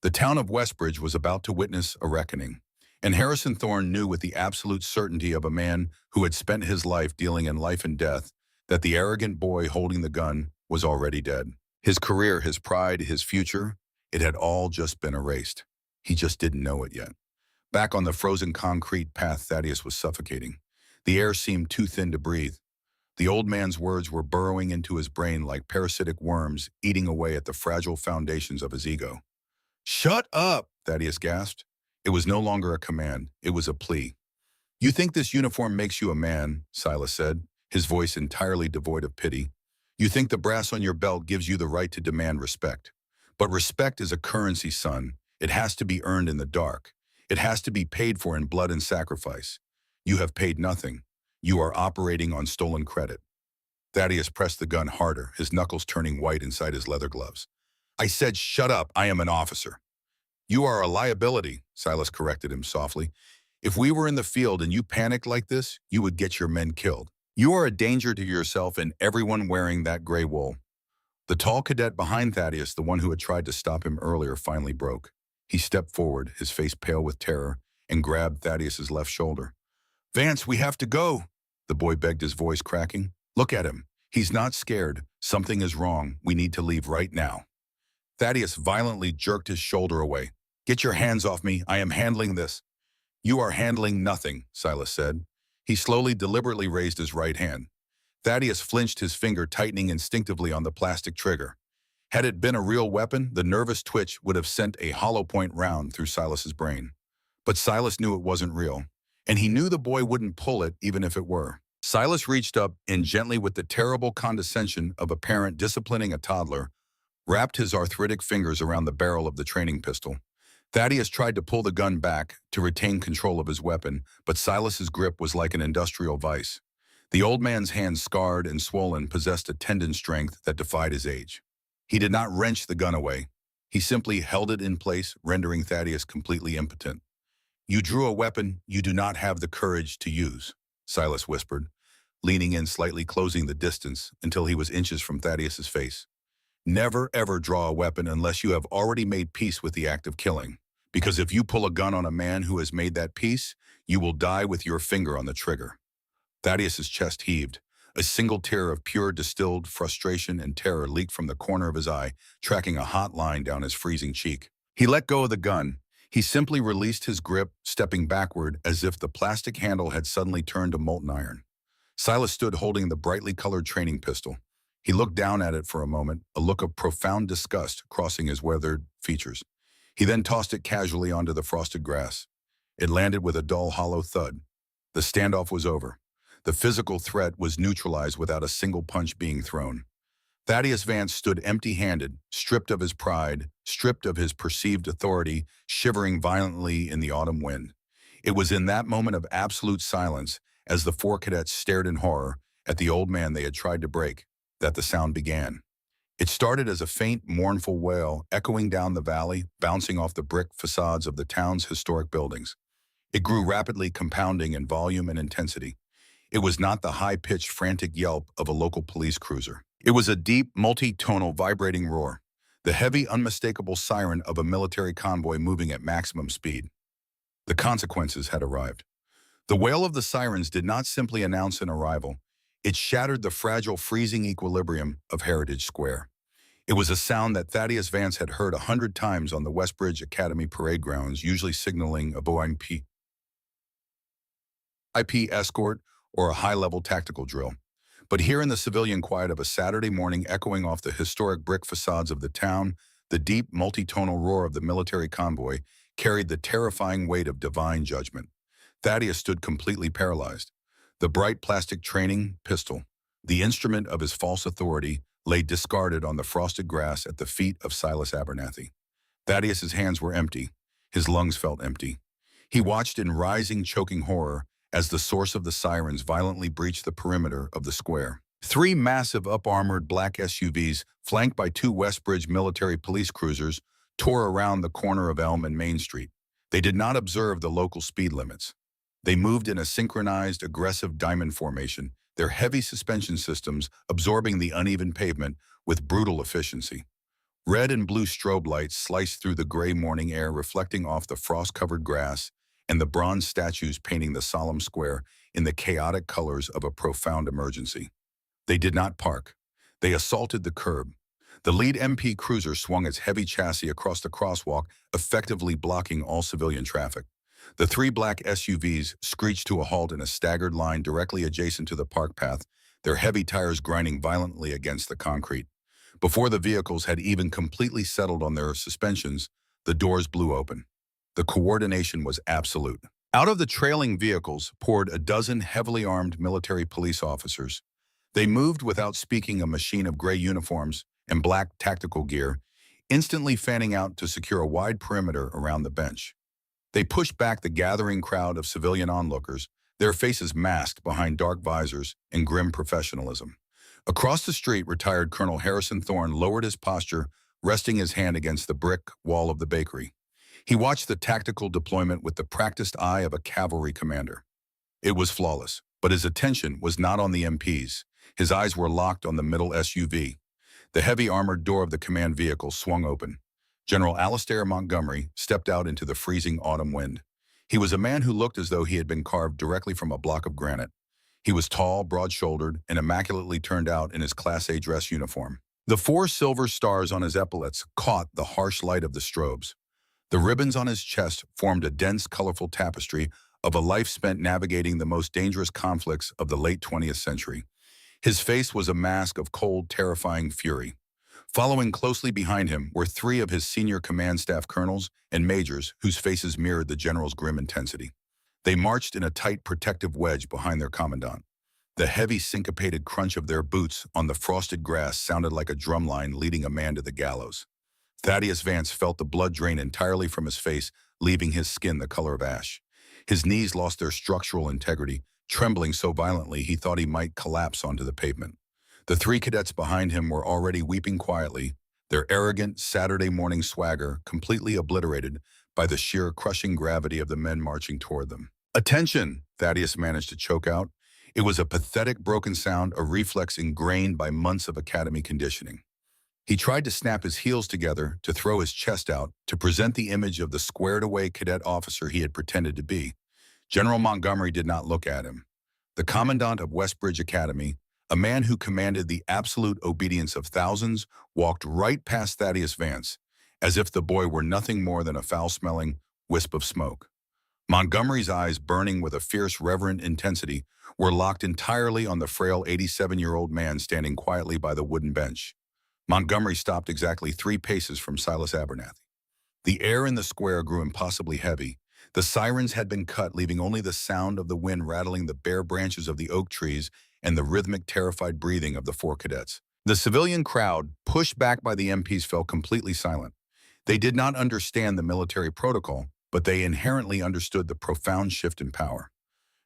Speaker 1: The town of Westbridge was about to witness a reckoning, and Harrison Thorne knew with the absolute certainty of a man who had spent his life dealing in life and death that the arrogant boy holding the gun was already dead. His career, his pride, his future, It had all just been erased. He just didn't know it yet. Back on the frozen concrete path, Thaddeus was suffocating. The air seemed too thin to breathe. The old man's words were burrowing into his brain like parasitic worms, eating away at the fragile foundations of his ego. "Shut up!" Thaddeus gasped. It was no longer a command. It was a plea. "You think this uniform makes you a man," Silas said, his voice entirely devoid of pity. "You think the brass on your belt gives you the right to demand respect. But respect is a currency, son. It has to be earned in the dark. It has to be paid for in blood and sacrifice. You have paid nothing. You are operating on stolen credit." Thaddeus pressed the gun harder, his knuckles turning white inside his leather gloves. "I said shut up. I am an officer." "You are a liability," Silas corrected him softly. "If we were in the field and you panicked like this, you would get your men killed. You are a danger to yourself and everyone wearing that gray wool." The tall cadet behind Thaddeus, the one who had tried to stop him earlier, finally broke. He stepped forward, his face pale with terror, and grabbed Thaddeus's left shoulder. "Vance, we have to go," the boy begged, his voice cracking. "Look at him. He's not scared. Something is wrong. We need to leave right now." Thaddeus violently jerked his shoulder away. "Get your hands off me. I am handling this." "You are handling nothing," Silas said. He slowly, deliberately raised his right hand. Thaddeus flinched, his finger tightening instinctively on the plastic trigger. Had it been a real weapon, the nervous twitch would have sent a hollow point round through Silas's brain. But Silas knew it wasn't real, and he knew the boy wouldn't pull it even if it were. Silas reached up and gently, with the terrible condescension of a parent disciplining a toddler, wrapped his arthritic fingers around the barrel of the training pistol. Thaddeus tried to pull the gun back to retain control of his weapon, but Silas's grip was like an industrial vice. The old man's hands, scarred and swollen, possessed a tendon strength that defied his age. He did not wrench the gun away. He simply held it in place, rendering Thaddeus completely impotent. "You drew a weapon you do not have the courage to use," Silas whispered, leaning in slightly, closing the distance until he was inches from Thaddeus's face. "Never ever draw a weapon unless you have already made peace with the act of killing. Because if you pull a gun on a man who has made that peace, you will die with your finger on the trigger." Thaddeus's chest heaved. A single tear of pure distilled frustration and terror leaked from the corner of his eye, tracking a hot line down his freezing cheek. He let go of the gun. He simply released his grip, stepping backward as if the plastic handle had suddenly turned to molten iron. Silas stood holding the brightly colored training pistol. He looked down at it for a moment, a look of profound disgust crossing his weathered features. He then tossed it casually onto the frosted grass. It landed with a dull, hollow thud. The standoff was over. The physical threat was neutralized without a single punch being thrown. Thaddeus Vance stood empty-handed, stripped of his pride, stripped of his perceived authority, shivering violently in the autumn wind. It was in that moment of absolute silence, as the four cadets stared in horror at the old man they had tried to break, that the sound began. It started as a faint, mournful wail echoing down the valley, bouncing off the brick facades of the town's historic buildings. It grew rapidly, compounding in volume and intensity. It was not the high-pitched, frantic yelp of a local police cruiser. It was a deep, multi-tonal, vibrating roar, the heavy, unmistakable siren of a military convoy moving at maximum speed. The consequences had arrived. The wail of the sirens did not simply announce an arrival. It shattered the fragile, freezing equilibrium of Heritage Square. It was a sound that Thaddeus Vance had heard 100 times on the Westbridge Academy parade grounds, usually signaling a VIP escort or a high-level tactical drill. But here in the civilian quiet of a Saturday morning, echoing off the historic brick facades of the town, the deep, multi-tonal roar of the military convoy carried the terrifying weight of divine judgment. Thaddeus stood completely paralyzed. The bright plastic training pistol, the instrument of his false authority, lay discarded on the frosted grass at the feet of Silas Abernathy. Thaddeus's hands were empty. His lungs felt empty. He watched in rising, choking horror as the source of the sirens violently breached the perimeter of the square. 3 massive up-armored black SUVs, flanked by 2 Westbridge military police cruisers, tore around the corner of Elm and Main Street. They did not observe the local speed limits. They moved in a synchronized, aggressive diamond formation, their heavy suspension systems absorbing the uneven pavement with brutal efficiency. Red and blue strobe lights sliced through the gray morning air, reflecting off the frost-covered grass, and the bronze statues painting the solemn square in the chaotic colors of a profound emergency. They did not park. They assaulted the curb. The lead MP cruiser swung its heavy chassis across the crosswalk, effectively blocking all civilian traffic. The three black SUVs screeched to a halt in a staggered line directly adjacent to the park path, their heavy tires grinding violently against the concrete. Before the vehicles had even completely settled on their suspensions, the doors blew open. The coordination was absolute. Out of the trailing vehicles poured a dozen heavily armed military police officers. They moved without speaking, a machine of gray uniforms and black tactical gear, instantly fanning out to secure a wide perimeter around the bench. They pushed back the gathering crowd of civilian onlookers, their faces masked behind dark visors and grim professionalism. Across the street, retired Colonel Harrison Thorne lowered his posture, resting his hand against the brick wall of the bakery. He watched the tactical deployment with the practiced eye of a cavalry commander. It was flawless, but his attention was not on the MPs. His eyes were locked on the middle SUV. The heavy armored door of the command vehicle swung open. General Alastair Montgomery stepped out into the freezing autumn wind. He was a man who looked as though he had been carved directly from a block of granite. He was tall, broad-shouldered, and immaculately turned out in his Class A dress uniform. The 4 silver stars on his epaulets caught the harsh light of the strobes. The ribbons on his chest formed a dense, colorful tapestry of a life spent navigating the most dangerous conflicts of the late 20th century. His face was a mask of cold, terrifying fury. Following closely behind him were 3 of his senior command staff colonels and majors whose faces mirrored the general's grim intensity. They marched in a tight, protective wedge behind their commandant. The heavy, syncopated crunch of their boots on the frosted grass sounded like a drumline leading a man to the gallows. Thaddeus Vance felt the blood drain entirely from his face, leaving his skin the color of ash. His knees lost their structural integrity, trembling so violently he thought he might collapse onto the pavement. The 3 cadets behind him were already weeping quietly, their arrogant Saturday morning swagger completely obliterated by the sheer crushing gravity of the men marching toward them. "Attention!" Thaddeus managed to choke out. It was a pathetic broken sound, a reflex ingrained by months of academy conditioning. He tried to snap his heels together, to throw his chest out, to present the image of the squared-away cadet officer he had pretended to be. General Montgomery did not look at him. The commandant of Westbridge Academy, a man who commanded the absolute obedience of thousands, walked right past Thaddeus Vance, as if the boy were nothing more than a foul-smelling wisp of smoke. Montgomery's eyes, burning with a fierce, reverent intensity, were locked entirely on the frail 87-year-old man standing quietly by the wooden bench. Montgomery stopped exactly 3 paces from Silas Abernathy. The air in the square grew impossibly heavy. The sirens had been cut, leaving only the sound of the wind rattling the bare branches of the oak trees and the rhythmic, terrified breathing of the 4 cadets. The civilian crowd, pushed back by the MPs, fell completely silent. They did not understand the military protocol, but they inherently understood the profound shift in power.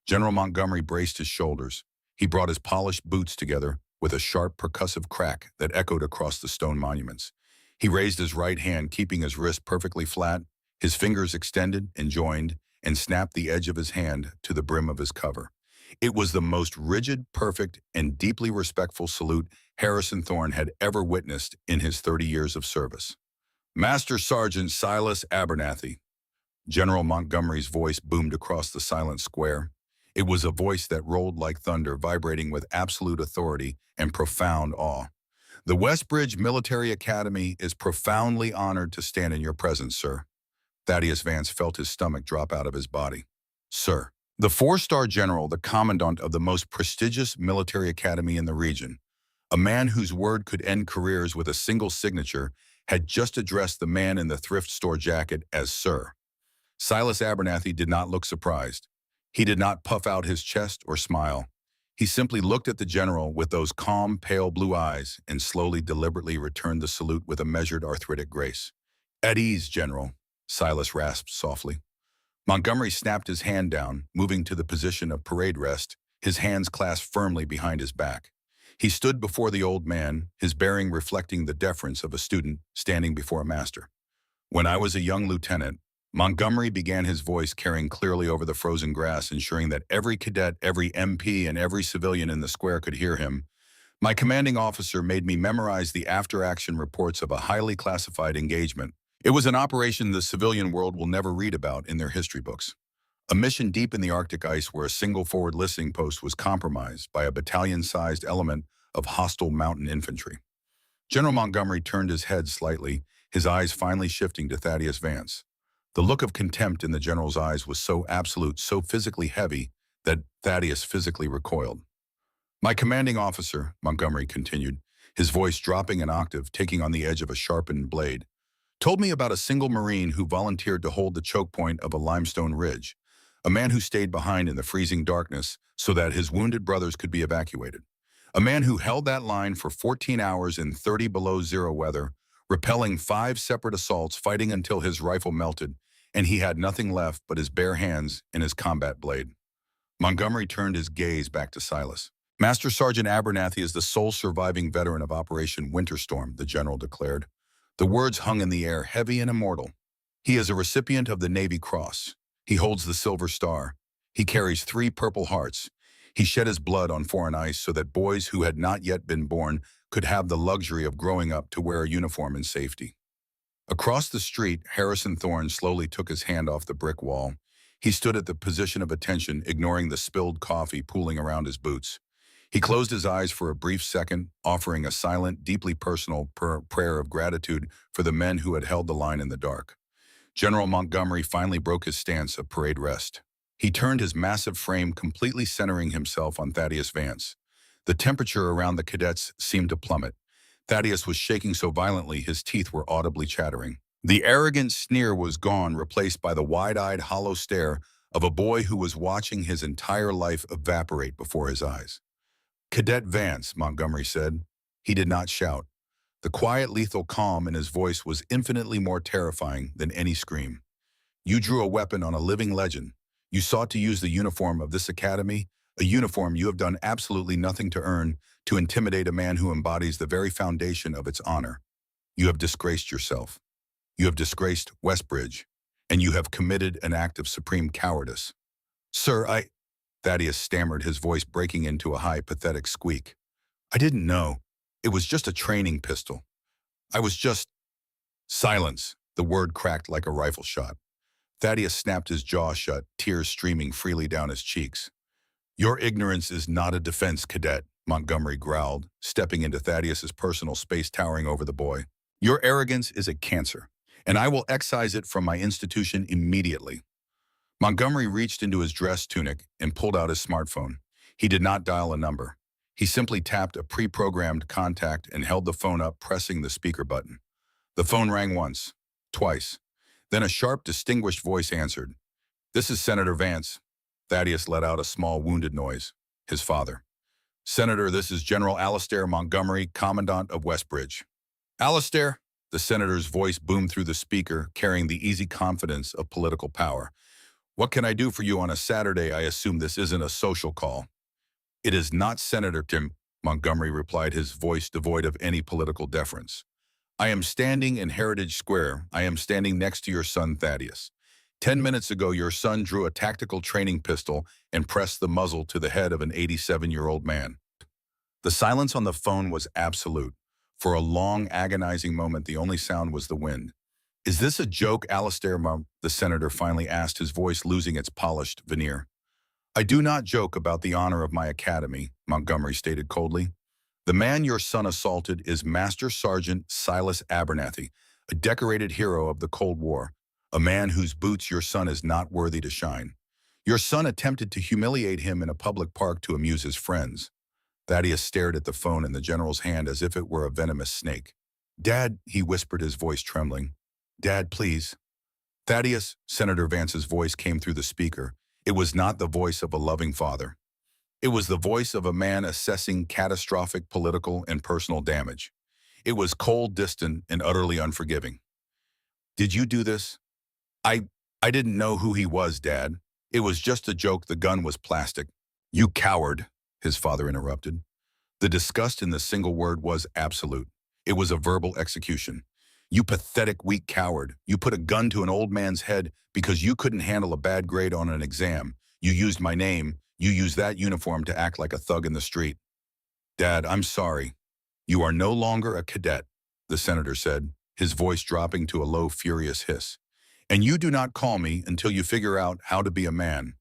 Speaker 1: General Montgomery braced his shoulders. He brought his polished boots together with a sharp, percussive crack that echoed across the stone monuments. He raised his right hand, keeping his wrist perfectly flat. His fingers extended and joined, and snapped the edge of his hand to the brim of his cover. It was the most rigid, perfect, and deeply respectful salute Harrison Thorne had ever witnessed in his 30 years of service. "Master Sergeant Silas Abernathy." General Montgomery's voice boomed across the silent square. It was a voice that rolled like thunder, vibrating with absolute authority and profound awe. "The Westbridge Military Academy is profoundly honored to stand in your presence, sir." Thaddeus Vance felt his stomach drop out of his body. "Sir." The 4-star general, the commandant of the most prestigious military academy in the region, a man whose word could end careers with a single signature, had just addressed the man in the thrift store jacket as sir. Silas Abernathy did not look surprised. He did not puff out his chest or smile. He simply looked at the general with those calm, pale blue eyes and slowly, deliberately returned the salute with a measured, arthritic grace. "At ease, General," Silas rasped softly. Montgomery snapped his hand down, moving to the position of parade rest, his hands clasped firmly behind his back. He stood before the old man, his bearing reflecting the deference of a student standing before a master. "When I was a young lieutenant," Montgomery began, his voice carrying clearly over the frozen grass, ensuring that every cadet, every MP, and every civilian in the square could hear him, "my commanding officer made me memorize the after-action reports of a highly classified engagement. It was an operation the civilian world will never read about in their history books. A mission deep in the Arctic ice where a single forward listening post was compromised by a battalion-sized element of hostile mountain infantry. General Montgomery turned his head slightly, his eyes finally shifting to Thaddeus Vance. The look of contempt in the general's eyes was so absolute, so physically heavy, that Thaddeus physically recoiled. "My commanding officer," Montgomery continued, his voice dropping an octave, taking on the edge of a sharpened blade, "told me about a single Marine who volunteered to hold the choke point of a limestone ridge, a man who stayed behind in the freezing darkness so that his wounded brothers could be evacuated. A man who held that line for 14 hours in 30 below zero weather, repelling 5 separate assaults, fighting until his rifle melted, and he had nothing left but his bare hands and his combat blade." Montgomery turned his gaze back to Silas. "Master Sergeant Abernathy is the sole surviving veteran of Operation Winterstorm," the general declared. The words hung in the air, heavy and immortal. "He is a recipient of the Navy Cross. He holds the Silver Star. He carries 3 Purple Hearts. He shed his blood on foreign ice so that boys who had not yet been born could have the luxury of growing up to wear a uniform in safety." Across the street, Harrison Thorne slowly took his hand off the brick wall. He stood at the position of attention, ignoring the spilled coffee pooling around his boots. He closed his eyes for a brief second, offering a silent, deeply personal prayer of gratitude for the men who had held the line in the dark. General Montgomery finally broke his stance of parade rest. He turned his massive frame, completely centering himself on Thaddeus Vance. The temperature around the cadets seemed to plummet. Thaddeus was shaking so violently his teeth were audibly chattering. The arrogant sneer was gone, replaced by the wide-eyed, hollow stare of a boy who was watching his entire life evaporate before his eyes. "Cadet Vance," Montgomery said. He did not shout. The quiet, lethal calm in his voice was infinitely more terrifying than any scream. "You drew a weapon on a living legend. You sought to use the uniform of this academy, a uniform you have done absolutely nothing to earn, to intimidate a man who embodies the very foundation of its honor. You have disgraced yourself. You have disgraced Westbridge, and you have committed an act of supreme cowardice." "Sir, Thaddeus stammered, his voice breaking into a high, pathetic squeak. "I didn't know. It was just a training pistol. I was just—" "Silence!" The word cracked like a rifle shot. Thaddeus snapped his jaw shut, tears streaming freely down his cheeks. "Your ignorance is not a defense, cadet," Montgomery growled, stepping into Thaddeus's personal space towering over the boy. "Your arrogance is a cancer, and I will excise it from my institution immediately." Montgomery reached into his dress tunic and pulled out his smartphone. He did not dial a number. He simply tapped a pre-programmed contact and held the phone up, pressing the speaker button. The phone rang once, twice. Then a sharp, distinguished voice answered. "This is Senator Vance." Thaddeus let out a small, wounded noise. His father. "Senator, this is General Alastair Montgomery, Commandant of Westbridge." "Alastair?" The senator's voice boomed through the speaker, carrying the easy confidence of political power. "What can I do for you on a Saturday? I assume this isn't a social call." "It is not Senator Tim," Montgomery replied, his voice devoid of any political deference. "I am standing in Heritage Square. I am standing next to your son, Thaddeus. 10 minutes ago, your son drew a tactical training pistol and pressed the muzzle to the head of an 87-year-old man." The silence on the phone was absolute. For a long, agonizing moment, the only sound was the wind. "Is this a joke, Alastair?" the senator finally asked, his voice losing its polished veneer. "I do not joke about the honor of my academy," Montgomery stated coldly. "The man your son assaulted is Master Sergeant Silas Abernathy, a decorated hero of the Cold War, a man whose boots your son is not worthy to shine. Your son attempted to humiliate him in a public park to amuse his friends." Thaddeus stared at the phone in the general's hand as if it were a venomous snake. "Dad," he whispered, his voice trembling. "Dad, please." "Thaddeus," Senator Vance's voice came through the speaker. It was not the voice of a loving father. It was the voice of a man assessing catastrophic political and personal damage. It was cold, distant, and utterly unforgiving. "Did you do this?" I didn't know who he was, Dad. It was just a joke. The gun was plastic." "You coward," his father interrupted. The disgust in the single word was absolute. It was a verbal execution. "You pathetic, weak coward. You put a gun to an old man's head because you couldn't handle a bad grade on an exam. You used my name. You used that uniform to act like a thug in the street." "Dad, I'm sorry. You are no longer a cadet," the senator said, his voice dropping to a low, furious hiss. "And you do not call me until you figure out how to be a man.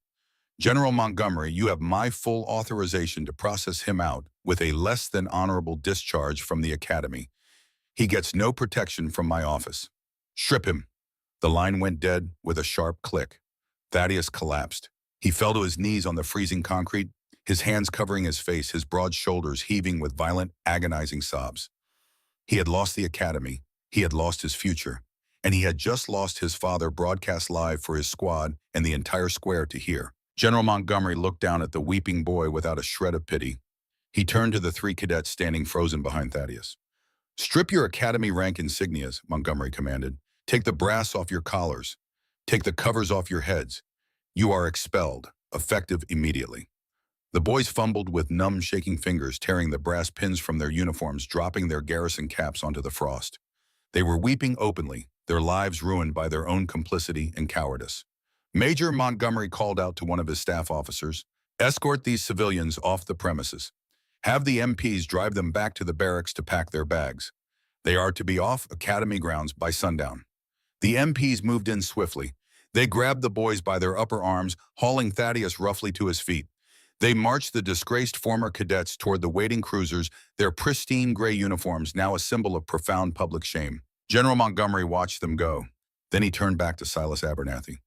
Speaker 1: General Montgomery, you have my full authorization to process him out with a less than honorable discharge from the academy. He gets no protection from my office. Strip him. The line went dead with a sharp click. Thaddeus collapsed. He fell to his knees on the freezing concrete, his hands covering his face, his broad shoulders heaving with violent, agonizing sobs. He had lost the academy, he had lost his future, and he had just lost his father broadcast live for his squad and the entire square to hear. General Montgomery looked down at the weeping boy without a shred of pity. He turned to the three cadets standing frozen behind Thaddeus. "Strip your academy rank insignias," Montgomery commanded. "Take the brass off your collars. Take the covers off your heads. You are expelled, effective immediately." The boys fumbled with numb, shaking fingers, tearing the brass pins from their uniforms, dropping their garrison caps onto the frost. They were weeping openly, their lives ruined by their own complicity and cowardice. Major Montgomery called out to one of his staff officers, "Escort these civilians off the premises. Have the MPs drive them back to the barracks to pack their bags. They are to be off academy grounds by sundown." The MPs moved in swiftly. They grabbed the boys by their upper arms, hauling Thaddeus roughly to his feet. They marched the disgraced former cadets toward the waiting cruisers, their pristine gray uniforms now a symbol of profound public shame. General Montgomery watched them go. Then he turned back to Silas Abernathy.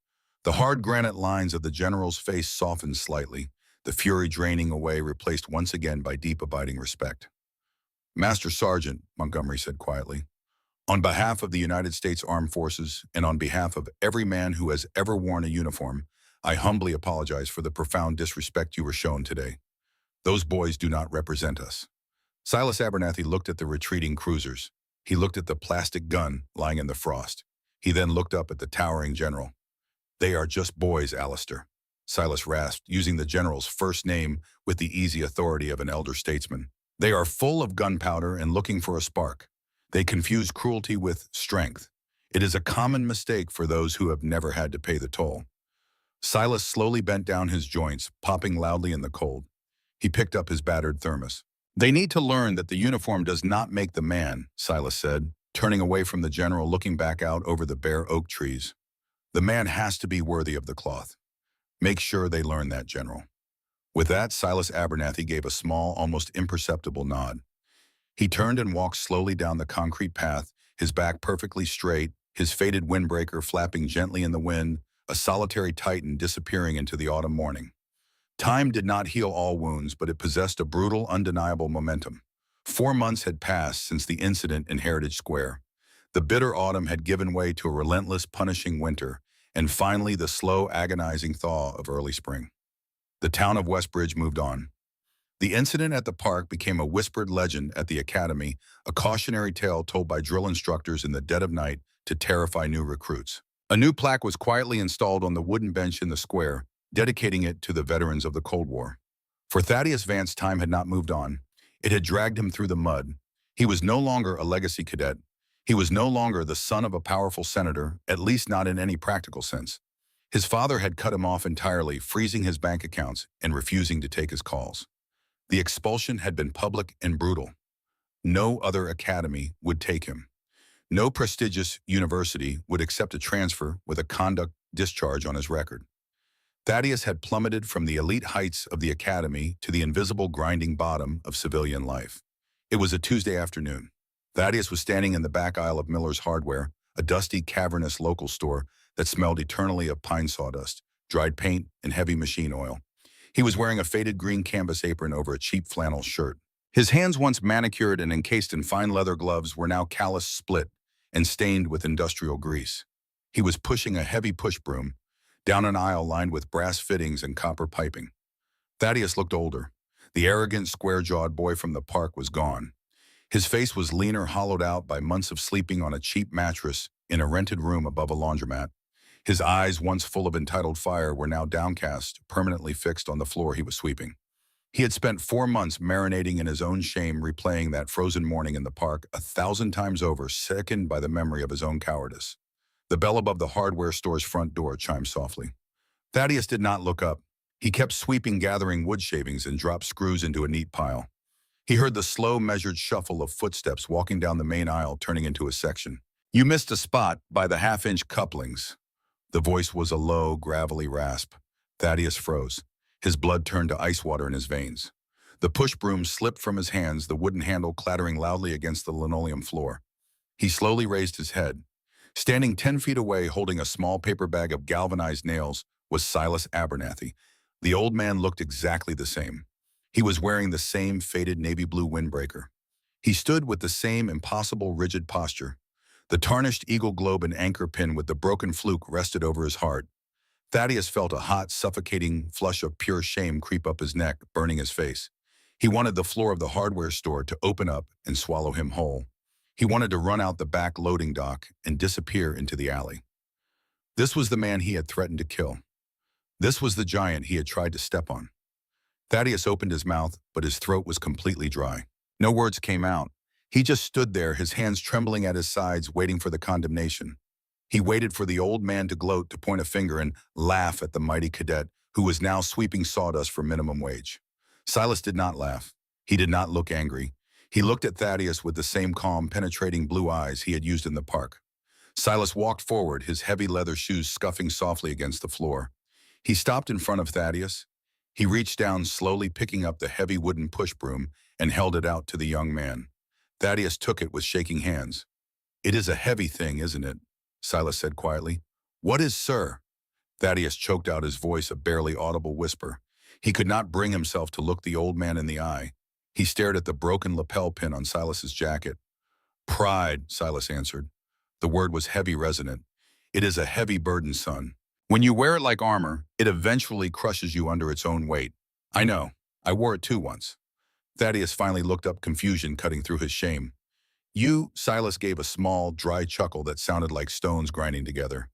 Speaker 1: The hard granite lines of the general's face softened slightly, the fury draining away, replaced once again by deep, abiding respect. "Master Sergeant," Montgomery said quietly, "on behalf of the United States Armed Forces and on behalf of every man who has ever worn a uniform, I humbly apologize for the profound disrespect you were shown today. Those boys do not represent us." Silas Abernathy looked at the retreating cruisers. He looked at the plastic gun lying in the frost. He then looked up at the towering general. "They are just boys, Alistair," Silas rasped, using the general's first name with the easy authority of an elder statesman. "They are full of gunpowder and looking for a spark. They confuse cruelty with strength. It is a common mistake for those who have never had to pay the toll." Silas slowly bent down his joints, popping loudly in the cold. He picked up his battered thermos. "They need to learn that the uniform does not make the man," Silas said, turning away from the general, looking back out over the bare oak trees. "The man has to be worthy of the cloth. Make sure they learn that, General." With that, Silas Abernathy gave a small, almost imperceptible nod. He turned and walked slowly down the concrete path, his back perfectly straight, his faded windbreaker flapping gently in the wind, a solitary titan disappearing into the autumn morning. Time did not heal all wounds, but it possessed a brutal, undeniable momentum. 4 months had passed since the incident in Heritage Square. The bitter autumn had given way to a relentless, punishing winter, and finally the slow, agonizing thaw of early spring. The town of Westbridge moved on. The incident at the park became a whispered legend at the academy, a cautionary tale told by drill instructors in the dead of night to terrify new recruits. A new plaque was quietly installed on the wooden bench in the square, dedicating it to the veterans of the Cold War. For Thaddeus Vance, time had not moved on. It had dragged him through the mud. He was no longer a legacy cadet. He was no longer the son of a powerful senator, at least not in any practical sense. His father had cut him off entirely, freezing his bank accounts and refusing to take his calls. The expulsion had been public and brutal. No other academy would take him. No prestigious university would accept a transfer with a conduct discharge on his record. Thaddeus had plummeted from the elite heights of the academy to the invisible grinding bottom of civilian life. It was a Tuesday afternoon. Thaddeus was standing in the back aisle of Miller's Hardware, a dusty, cavernous local store that smelled eternally of pine sawdust, dried paint, and heavy machine oil. He was wearing a faded green canvas apron over a cheap flannel shirt. His hands, once manicured and encased in fine leather gloves, were now calloused, split, and stained with industrial grease. He was pushing a heavy push broom down an aisle lined with brass fittings and copper piping. Thaddeus looked older. The arrogant, square-jawed boy from the park was gone. His face was leaner, hollowed out by months of sleeping on a cheap mattress in a rented room above a laundromat. His eyes, once full of entitled fire, were now downcast, permanently fixed on the floor he was sweeping. He had spent 4 months marinating in his own shame, replaying that frozen morning in the park 1,000 times over, sickened by the memory of his own cowardice. The bell above the hardware store's front door chimed softly. Thaddeus did not look up. He kept sweeping, gathering wood shavings, and dropped screws into a neat pile. He heard the slow, measured shuffle of footsteps walking down the main aisle, turning into a section. "You missed a spot by the half-inch couplings." The voice was a low, gravelly rasp. Thaddeus froze. His blood turned to ice water in his veins. The push broom slipped from his hands, the wooden handle clattering loudly against the linoleum floor. He slowly raised his head. Standing 10 feet away, holding a small paper bag of galvanized nails, was Silas Abernathy. The old man looked exactly the same. He was wearing the same faded navy blue windbreaker. He stood with the same impossible rigid posture. The tarnished eagle globe and anchor pin with the broken fluke rested over his heart. Thaddeus felt a hot, suffocating flush of pure shame creep up his neck, burning his face. He wanted the floor of the hardware store to open up and swallow him whole. He wanted to run out the back loading dock and disappear into the alley. This was the man he had threatened to kill. This was the giant he had tried to step on. Thaddeus opened his mouth, but his throat was completely dry. No words came out. He just stood there, his hands trembling at his sides, waiting for the condemnation. He waited for the old man to gloat, to point a finger and laugh at the mighty cadet who was now sweeping sawdust for minimum wage. Silas did not laugh. He did not look angry. He looked at Thaddeus with the same calm, penetrating blue eyes he had used in the park. Silas walked forward, his heavy leather shoes scuffing softly against the floor. He stopped in front of Thaddeus. He reached down, slowly picking up the heavy wooden push broom and held it out to the young man. Thaddeus took it with shaking hands. "It is a heavy thing, isn't it?" Silas said quietly. "What is, sir?" Thaddeus choked out his voice, a barely audible whisper. He could not bring himself to look the old man in the eye. He stared at the broken lapel pin on Silas's jacket. "Pride," Silas answered. The word was heavy, resonant. "It is a heavy burden, son. When you wear it like armor, it eventually crushes you under its own weight. I know. I wore it too once." Thaddeus finally looked up, confusion cutting through his shame. "You," Silas gave a small, dry chuckle that sounded like stones grinding together.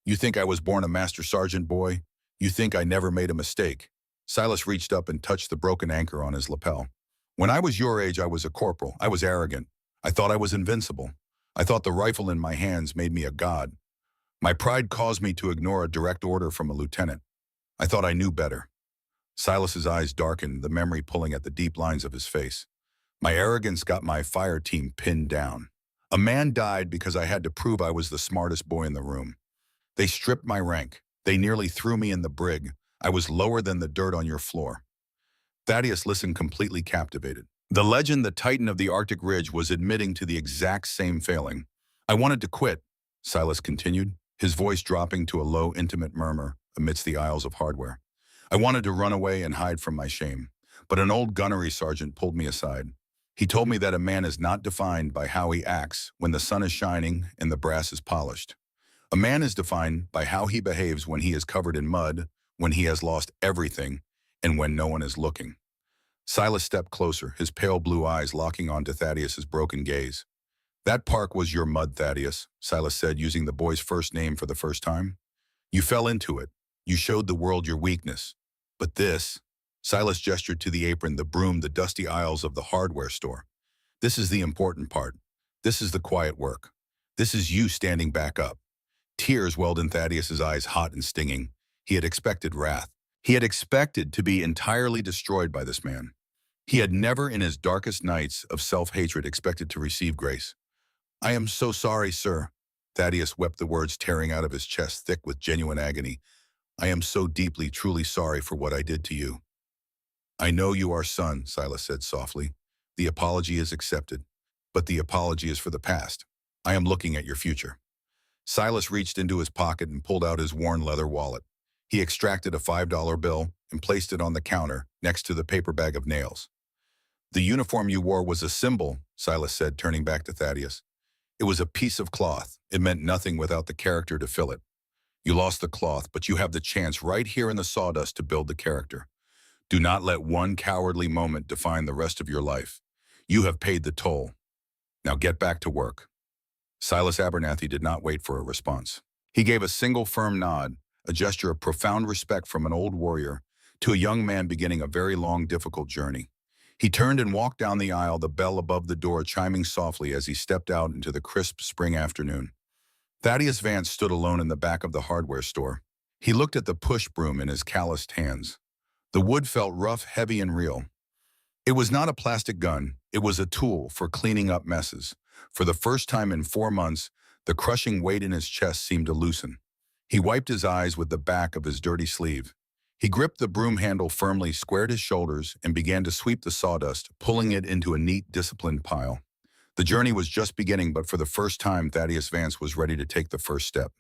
Speaker 1: "You think I was born a master sergeant, boy? You think I never made a mistake?" Silas reached up and touched the broken anchor on his lapel. "When I was your age, I was a corporal. I was arrogant. I thought I was invincible. I thought the rifle in my hands made me a god. My pride caused me to ignore a direct order from a lieutenant. I thought I knew better." Silas's eyes darkened, the memory pulling at the deep lines of his face. "My arrogance got my fire team pinned down. A man died because I had to prove I was the smartest boy in the room. They stripped my rank. They nearly threw me in the brig. I was lower than the dirt on your floor." Thaddeus listened, completely captivated. The legend, the Titan of the Arctic Ridge, was admitting to the exact same failing. "I wanted to quit," Silas continued, his voice dropping to a low, intimate murmur amidst the aisles of hardware. "I wanted to run away and hide from my shame. But an old gunnery sergeant pulled me aside. He told me that a man is not defined by how he acts when the sun is shining and the brass is polished. A man is defined by how he behaves when he is covered in mud, when he has lost everything, and when no one is looking." Silas stepped closer, his pale blue eyes locking onto Thaddeus's broken gaze. "That park was your mud, Thaddeus," Silas said, using the boy's first name for the first time. "You fell into it. You showed the world your weakness. But this," Silas gestured to the apron, the broom, the dusty aisles of the hardware store. "This is the important part. This is the quiet work. This is you standing back up." Tears welled in Thaddeus's eyes, hot and stinging. He had expected wrath. He had expected to be entirely destroyed by this man. He had never in his darkest nights of self-hatred expected to receive grace. "I am so sorry, sir." Thaddeus wept, the words tearing out of his chest, thick with genuine agony. "I am so deeply, truly sorry for what I did to you." "I know you are, son," Silas said softly. "The apology is accepted. But the apology is for the past. I am looking at your future." Silas reached into his pocket and pulled out his worn leather wallet. He extracted a $5 bill and placed it on the counter next to the paper bag of nails. "The uniform you wore was a symbol," Silas said, turning back to Thaddeus. "It was a piece of cloth. It meant nothing without the character to fill it. You lost the cloth, but you have the chance right here in the sawdust to build the character. Do not let one cowardly moment define the rest of your life. You have paid the toll. Now get back to work." Silas Abernathy did not wait for a response. He gave a single firm nod, a gesture of profound respect from an old warrior to a young man beginning a very long, difficult journey. He turned and walked down the aisle, the bell above the door chiming softly as he stepped out into the crisp spring afternoon. Thaddeus Vance stood alone in the back of the hardware store. He looked at the push broom in his calloused hands. The wood felt rough, heavy, and real. It was not a plastic gun. It was a tool for cleaning up messes. For the first time in 4 months, the crushing weight in his chest seemed to loosen. He wiped his eyes with the back of his dirty sleeve. He gripped the broom handle firmly, squared his shoulders, and began to sweep the sawdust, pulling it into a neat, disciplined pile. The journey was just beginning, but for the first time, Thaddeus Vance was ready to take the first step.